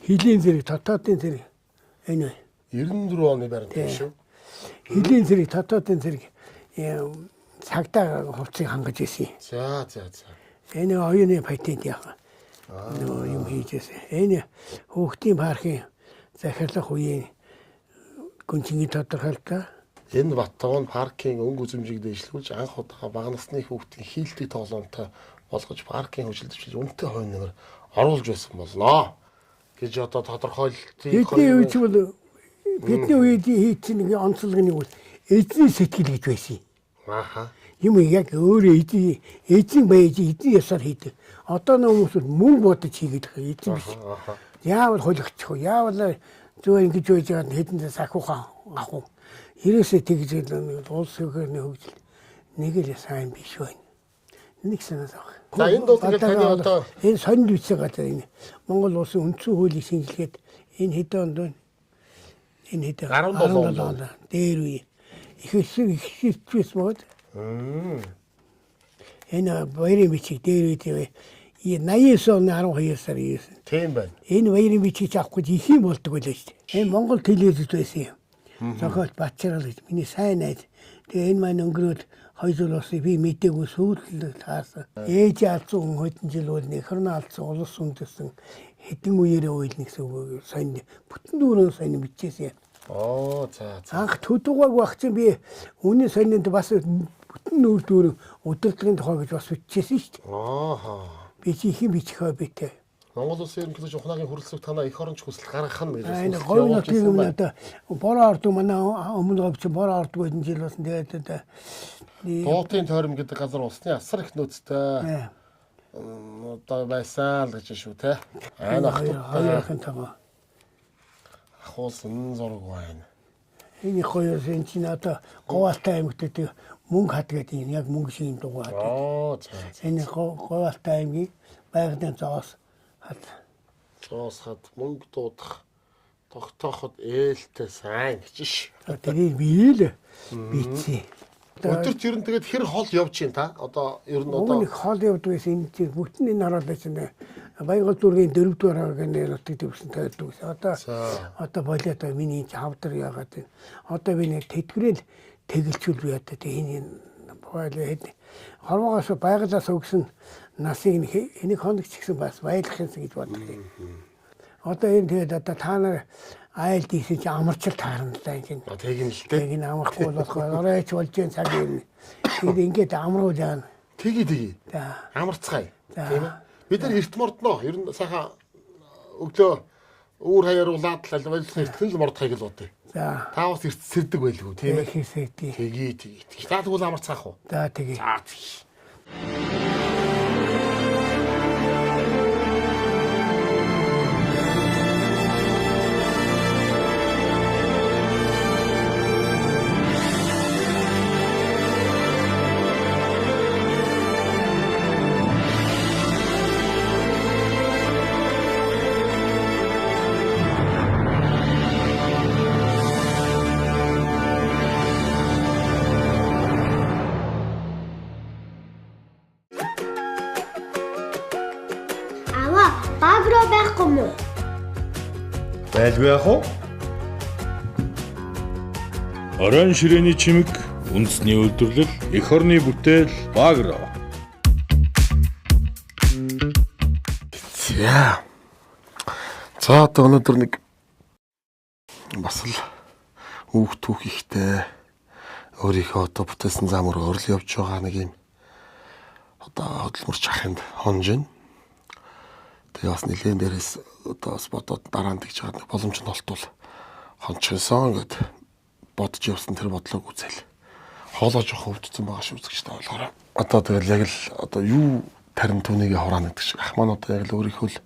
хилийн зэрэг татаатын зэрэг энэ 94 оны баримт шүү. Хилийн зэрэг татаатын зэрэг цагдаа хувцсыг хангаж ирсэн. За. Энэ оюуны патент яах. Юм хийжсэн. Энэ хүүхдийн паркын захирлах үеийн гүнжингийн тодорхойлолт. Энэ Баттгон паркийн өнгө үзэмжийг дэвшлүүлж анх удаа бага насны хүүхдийн хийлтийг тоглоомтой болгож паркийн хөшөлтөж үнэтэй хувь нэмэр оруулж байсан боллоо гэж одоо тодорхойлолтыг бидний үед хийсэн нэг онцлогны бол эзний сэтгэл гэж байсан. Юм яг өөрөө эзэн байж эзэн ясаар хийдэг. Одоо нэг хүмүүс мөнгө бодож хийгээд байгаа эзэн биш. Яавал хөлөгчих вэ? Яавал зөв ингэж байж байгаа хэдэндээ сахиухан авах. Ерөөсөө тэгж улс хөгөөний хөгжил нэг л сайн биш байна. Нэг санаад байгаа. За энд бол тэгэл таны одоо энэ сонд үсэг газар энэ Монгол улсын үндсэн хуулийг шинжилгээд энэ хэдэн онд байна? Энэ хэдэн 17 онд дээр үе их хэвчээс мод. Энэ баярын бичиг дээр үе 89 оны 12 сар 9. Тийм байна. Энэ баярын бичиг авахгүй их юм болдог байлаа шүү дээ. Энэ Монгол телевизэд байсан юм. Зохиол Батчарал гэж миний сайн найз. Тэгээ энэ маань өнгөрөөд 2 жил болсон би мэдээгүй сүйтэл таарсан. Ээж алдсан хүн хэдэн жил бол нөхөр нь алдсан улс үндэсэн хэдэн үеэрээ уйлна гэсэн үг сайн бүтэн дүүрэн сайн мэдчихсэн. За. Анх төдөөг байх чинь би үнийн сонинд бас бүтэн нүүр дүүрэн удирдлагын тухай гэж бас биччихсэн шүү дээ. Би чи их юм бичихээ битээ. Монгол улсын ерөнхийлөгч ухнагийн хүрэлцэг танаа их оронч хүсэлт гаргах нь гэж байна. Говь нотыг юм надаа бороо ордог манай өмнө говьч бороо ордог байсан жил болсон. Тэгээд Дуутын тойром гэдэг газар улсны асар их нөөцтэй. Одоо байсан л гэж шүү те. Хоёрын тага. Ахуулсан зураг байна. Энэ хоёр энэ чинь одоо говьалтай аймагтад мөнгө хадгаад яг мөнгө шиг юм дугаа. Энэ говьалтай аймгийг байгалийн зоос хад мөнгө дуудах тогтооход ээлтэй сайн гэж ш. Тэгээд би л бицээ. Өдөрт ер нь тэгээд хэр хол явж чинь та? Одоо ер нь одоо нэг хол явдаг гэсэн энэ чинь бүтэн энэ хараалаа чинь Баянгол дүүргийн 4-р харагийн нутгийг төвсөн тайлдаг гэсэн. Одоо болоод миний хавдар яагаад вэ? Одоо би нэг тэтгэрэл тэгэлчүүл би одоо энэ бойлоо хэд хорвоогоос байгалаас өгсөн насыг энийг хоногч гэсэн бас баялах юмсан гэж боддог. Одоо энэ тэгээд одоо та нар айлд ийсэн чи амарчл таарналаа юм. Тийм л дээ. Энэ амархгүй болохоо оройч болж байгаа цаг юм. Тэгээд ингээд амруулж яана. Тгий. За. Амарцгаая. За. Тийм ээ. Бид нар эрт мордноо. Ер нь сайхан өглөө үүр хаяруулаад л ажиллах эртхэн л мордохыг л бодъё. За. Та бас эрт сэрдэг байлгүй тийм ээ. Хийсэдий. Тгий. Та тэгвэл амарцгаах уу? За тэгээ. За тгий. Аваа, баг руу байхгүй мó? Байлгүй яах вэ? Орон ширээний чимэг, үндэсний үйлдвэрлэл, эх орны бүтээл, Багро. За одоо өнөөдөр нэг бас л хүүхд түүх ихтэй өөрийнхөө одоо бүтээсэн зам руу орол явж байгаа нэг юм одоо хөдөлмөрч ахынд хонж байна. Тэгээ бас нэлээд дээрээс одоо бас бодоод дараа нь тэгж байгаа нэг боломж нь олтвол хончихсон гэд бодож явсан тэр бодлоог үзэл. Хоолоо жоох өвдсөн байгаа шүү үзэгчтэй болохоор. Одоо тэгэл яг л одоо юу тарин түүнийг хураана гэдэг шиг. Ах маань одоо яг л өөрийнхөө л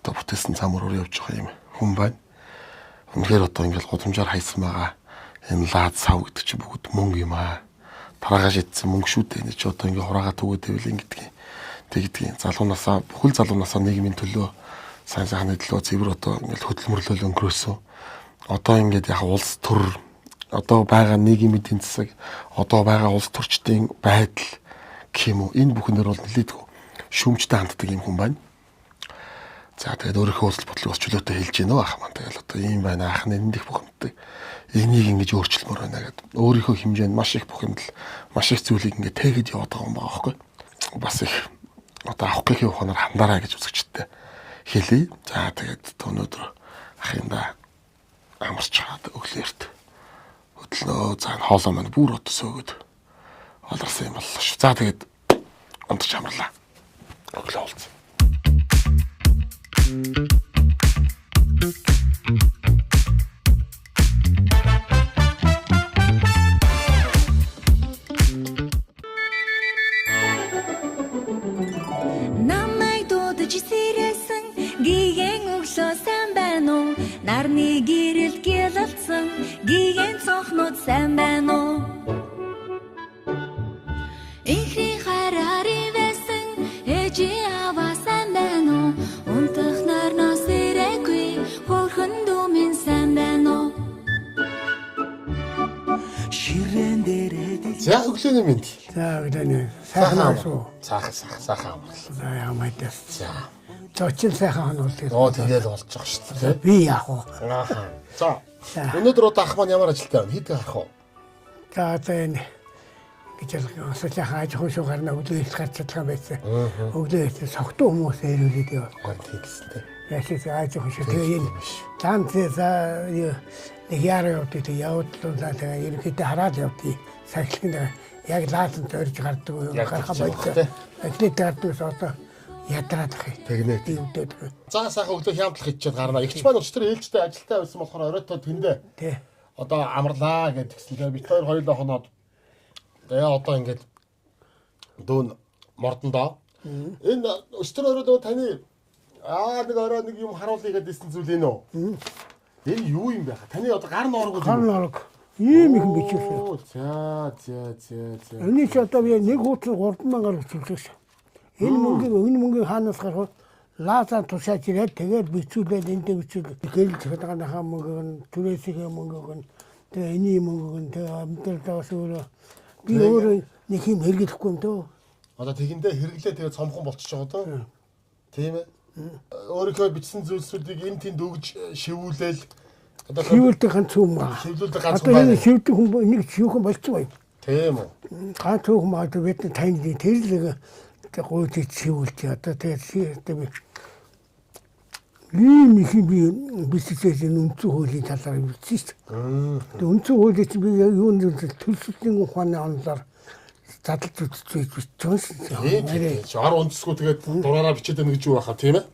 одоо бүтээсэн зам руу явж байгаа юм хүн байна. Үнэхээр одоо ингээл гудамжаар хайсан байгаа. Энэ лаад сав гэдэг чинь бүгд мөнгө юм аа. Тараагаа шидсэн мөнгө шүү дээ. Энд чи одоо ингээ хураагаа түгээд байвал ингэдэг. Тэгдгийн залуунаасаа бүхэл залуунаасаа нийгмийн төлөө сайн сайхны төлөө цэвэр одоо ингээл хөдөлмөрлөл өнгөрөөсөн. Одоо ингээд яг улс төр одоо байгаа нийгмийн эдийн засаг одоо байгаа улс төрчдийн байдал гэх юм уу энэ бүхнээр бол нэлээдгүй шүүмжтэй ханддаг юм хүн байна. За тэгээд өөрийнхөө үзэл бодлыг бас чөлөөтэй хэлж гинөө ах маань тэгэл одоо ийм байна ах нэнд их бухимддаг. Энийг ингэж өөрчлөмөр байна гэдэг. Өөрийнхөө хэмжээнд маш их бухимдал маш их зүйлийг ингэ тэгэд яваад байгаа юм байгаа байхгүй. Бас их одоо авах гэх ухаанаар хандаарай гэж үзэгчтэй хэлье. За тэгээд өнөөдөр ахында амарч чаад өглөөрт хөдлөө за хоолоо маань бүр отсоогод олорсон юм боллоо шүү. За тэгээд унтж амарлаа. Өглөө уулзъя. Намайг дуудаж сэрээсэн гиген өглөө сайн байна уу? Нарны гэрэл гялалцсан гиген цонхнууд сайн байна уу? Ихний хараари байсан ээжи аваа сайн байна уу? Унтах нарнаас ирээгүй хөрхөн дүүмэн сайн байна уу? Ширэн дээрээ За өглөөний мэнд. За өглөөний сайхан амсуу. Сайхан амарлаа. За ямайдас. За. Зочин сайхан хонуулдаг. Тэгээд болж байгаа шүү дээ. Би яах вэ? Ааха. За. Өнөөдөр одоо ах маань ямар ажилтаа байна? Хэдэн харах вэ? За одоо энэ гэж асууж хааж хөөшөө гарна өглөө их гарч чадсан байсан. Өглөө их согтуу хүмүүс ирүүлээд яв. Тэгсэн дээ. Яшиг хааж хөөшөө тэгээ энэ цаан за нэг яараа явдаг явдлаа тэгээ ерөнхийдөө хараад явдгийг сахилгын яг лаасан зорж гардаг гарах байдаг. Эхлээд гардаг одоо ядраад ах. Тэгнэ. Юудэд. За сайхан өглөө хямдлах хийчихэд гарна. Игч маань өчтөр ээлжтэй ажилтаа байсан болохоор оройтой тэндээ. Тий. Одоо амарлаа гэдгсэн. Тэгээ бид хоёр хоёулаа хоноод тэгээ одоо ингээд дүүн мордондоо. Энэ өчтөр орой таны нэг орой нэг юм харуулъя гэдсэн зүйл энэ үү? Энэ юу юм бэ? Таны одоо гар норгол юм. Гар норог. Ийм их бичсэн. За. Эний ч одоо би нэг хуудас 3,000-аар өчөлсөн. Энэ мөнгөний хаанаас гарах лаазаа тушаач ирээд тэгээд бичүүлээд эндээ бичүүл. Гэрэл цагааныхаа мөнгөг, түрээсийн мөнгөг, тэгээ эний мөнгөг, тэгээ амталтаас өөрөө би өөрөө нэг юм хэрэглэхгүй юм дөө. Одоо тэгэндээ хэрэглээ тэгээд цомхон болчихж байгаа дөө. Тийм ээ. Өөрийнхөө бичсэн зүйлсүүдийг энэ тэнд өгж шивүүлээл одоо Шивүүлдэг хан цүм ба. шивлүүлдэг ганц Одоо энэ шивдэг хүн нэг шивхэн болчихсон бай. Тийм үү. Ганц цүм маа бид танд тэрлэг гойд шивүүлж одоо тэгээд би ийм их би бичсэн үнцэн хуулийн талаар бичсэн шүү дээ. Үнцэн хуулийг би юунд төлөвлөлийн ухааны онолоор задлж үзчихвээ бичсэн. Ор үндэсгүй тэгээд дураараа бичээд байна гэж юу баха тийм ээ.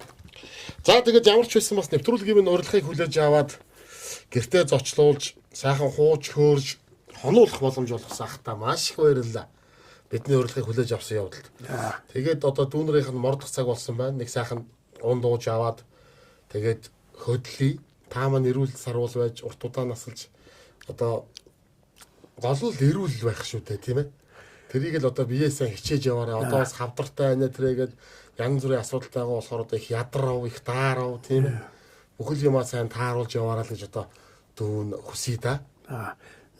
За тэгээд ямар ч байсан бас нэвтрүүлгийн урилгыг хүлээж аваад гэртээ зочлуулж сайхан хууч хөөрж хонуулах боломж олгосон ахта маш их баярлалаа. Бидний урилгыг хүлээж авсан явдалд. Тэгээд одоо дүүнэрийнх нь мордох цаг болсон байна. Нэг сайхан уун дууж аваад тэгээд хөдлөе. Та маань эрүүл сарвал байж урт удаан насалж одоо гол нь эрүүл байх шүү дээ тийм ээ. Тэрийг л одоо биеэсээ хичээж яваарай. Одоо бас хавдартай байна тэрийгээд янз бүрийн асуудалтай байгаа болохоор одоо их ядарав, их даарав тийм ээ. Бүхэл юмаа сайн тааруулж яваарай л гэж одоо дүүн хүсье да.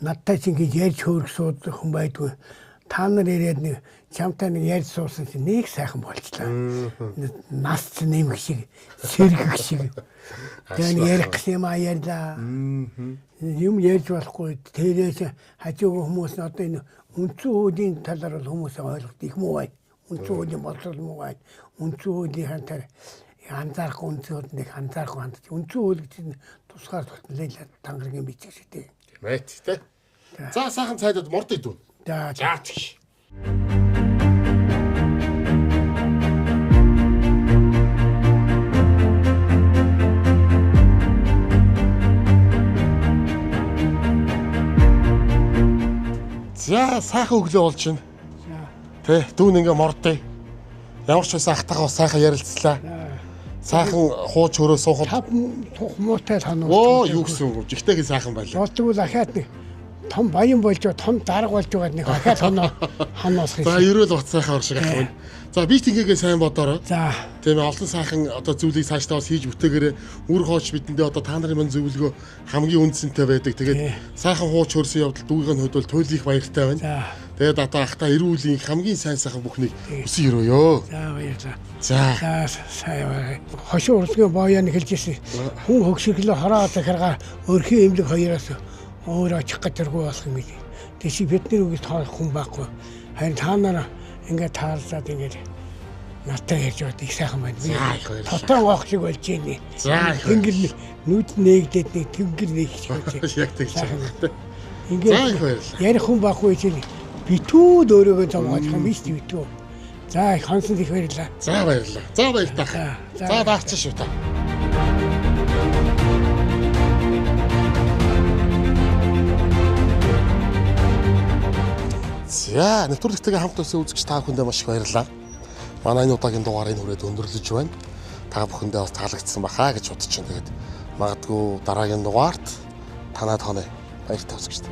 Надтай ч ингэж ярьж хөөрөх суудах хүн байдгүй. Та нар ирээд нэг чамтай нэг ярьж суусан чинь нэг сайхан болчлаа. Нас ч нэмэх шиг, сэргэх шиг. Тэгээд ярих гэсэн юм ярьлаа. Юм ярьж болохгүй. Тэрээс хажуугийн хүмүүс нь одоо энэ үндсэн хуулийн талаар хүмүүс ойлгох их муу бай. Үндсэн хуулийн боловсрол муу бай. Үндсэн хуулийн хантаар анзаарах үндсэн хуулийг анзаарах ханд. Үндсэн хууль гэж тусгаар тогтнолоо тангаргийн бичиг шүү дээ. Мэт тий. За сайхан цайдад морд идв. За тэгш. За сайхан өглөө болж байна. Тэ дүүн ингээ мордъё. Ямар ч байсан ахтайгаа бас сайхан ярилцлаа. Сайхан хууч хөрөө суухад тав тух муутай тануу. Оо юу гэсэн үг. Жигтэйг сайхан байлаа. Болдгоо ахаад нэг том баян болж том дарга болж байгаа нэг ахаад ханоосх юм. За ерөөл бат сайхан ор шиг ах байна. За би тингээгээ сайн бодоорой. За тийм ээ олон сайхан одоо зүйлийг цаашдаа бас хийж бүтээгээрээ үр хооч бидэндээ одоо та нарын мань зөвлөгөө хамгийн үнцэнтэй байдаг. Тэгээд сайхан хууч хөрсөн явдал дүүгийн хувьд бол туйл их баяртай байна. Тэгээд одоо ахта эрүүлийн хамгийн сайн сайхан бүхнийг өсөн өрөөё. За баярлалаа. За сайн хошуу урсгийн боён хэлж ирсэн. Хүн хөгшөглөө хороо захиргаа өрхийн эмнэлэг хоёроос өөр очих гэж тэргүй болох юм ийм. Тэши бидний үгээс тоолох хүн байхгүй. Харин та нараа ингээд таарлаад ингээд натаа ярьж байгаа их сайхан байна. Тотон гоох шиг болж байна. За тэнгэр нүд нээгдээд нэг тэнгэр нэг шиг болж яг тэгж байна. Ингээд ярих хүн байхгүй чинь битүүд өөрөөгөө зовгоож байгаа юм биш битүү. За хонсон их баярлаа. За баярлалаа. За баярлалаа. За даарч шүү та. За нэвтрүүлэгтэйгээ хамт байсан үзэгч та бүхэндээ маш их баярлалаа. Манай энэ удаагийн дугаарыг хүрээд өндөрлөж байна. Та бүхэндээ бас таалагдсан бахаа гэж бодож байна. Тэгээд магадгүй дараагийн дугаарт танаа тооны баяртай үзэгч.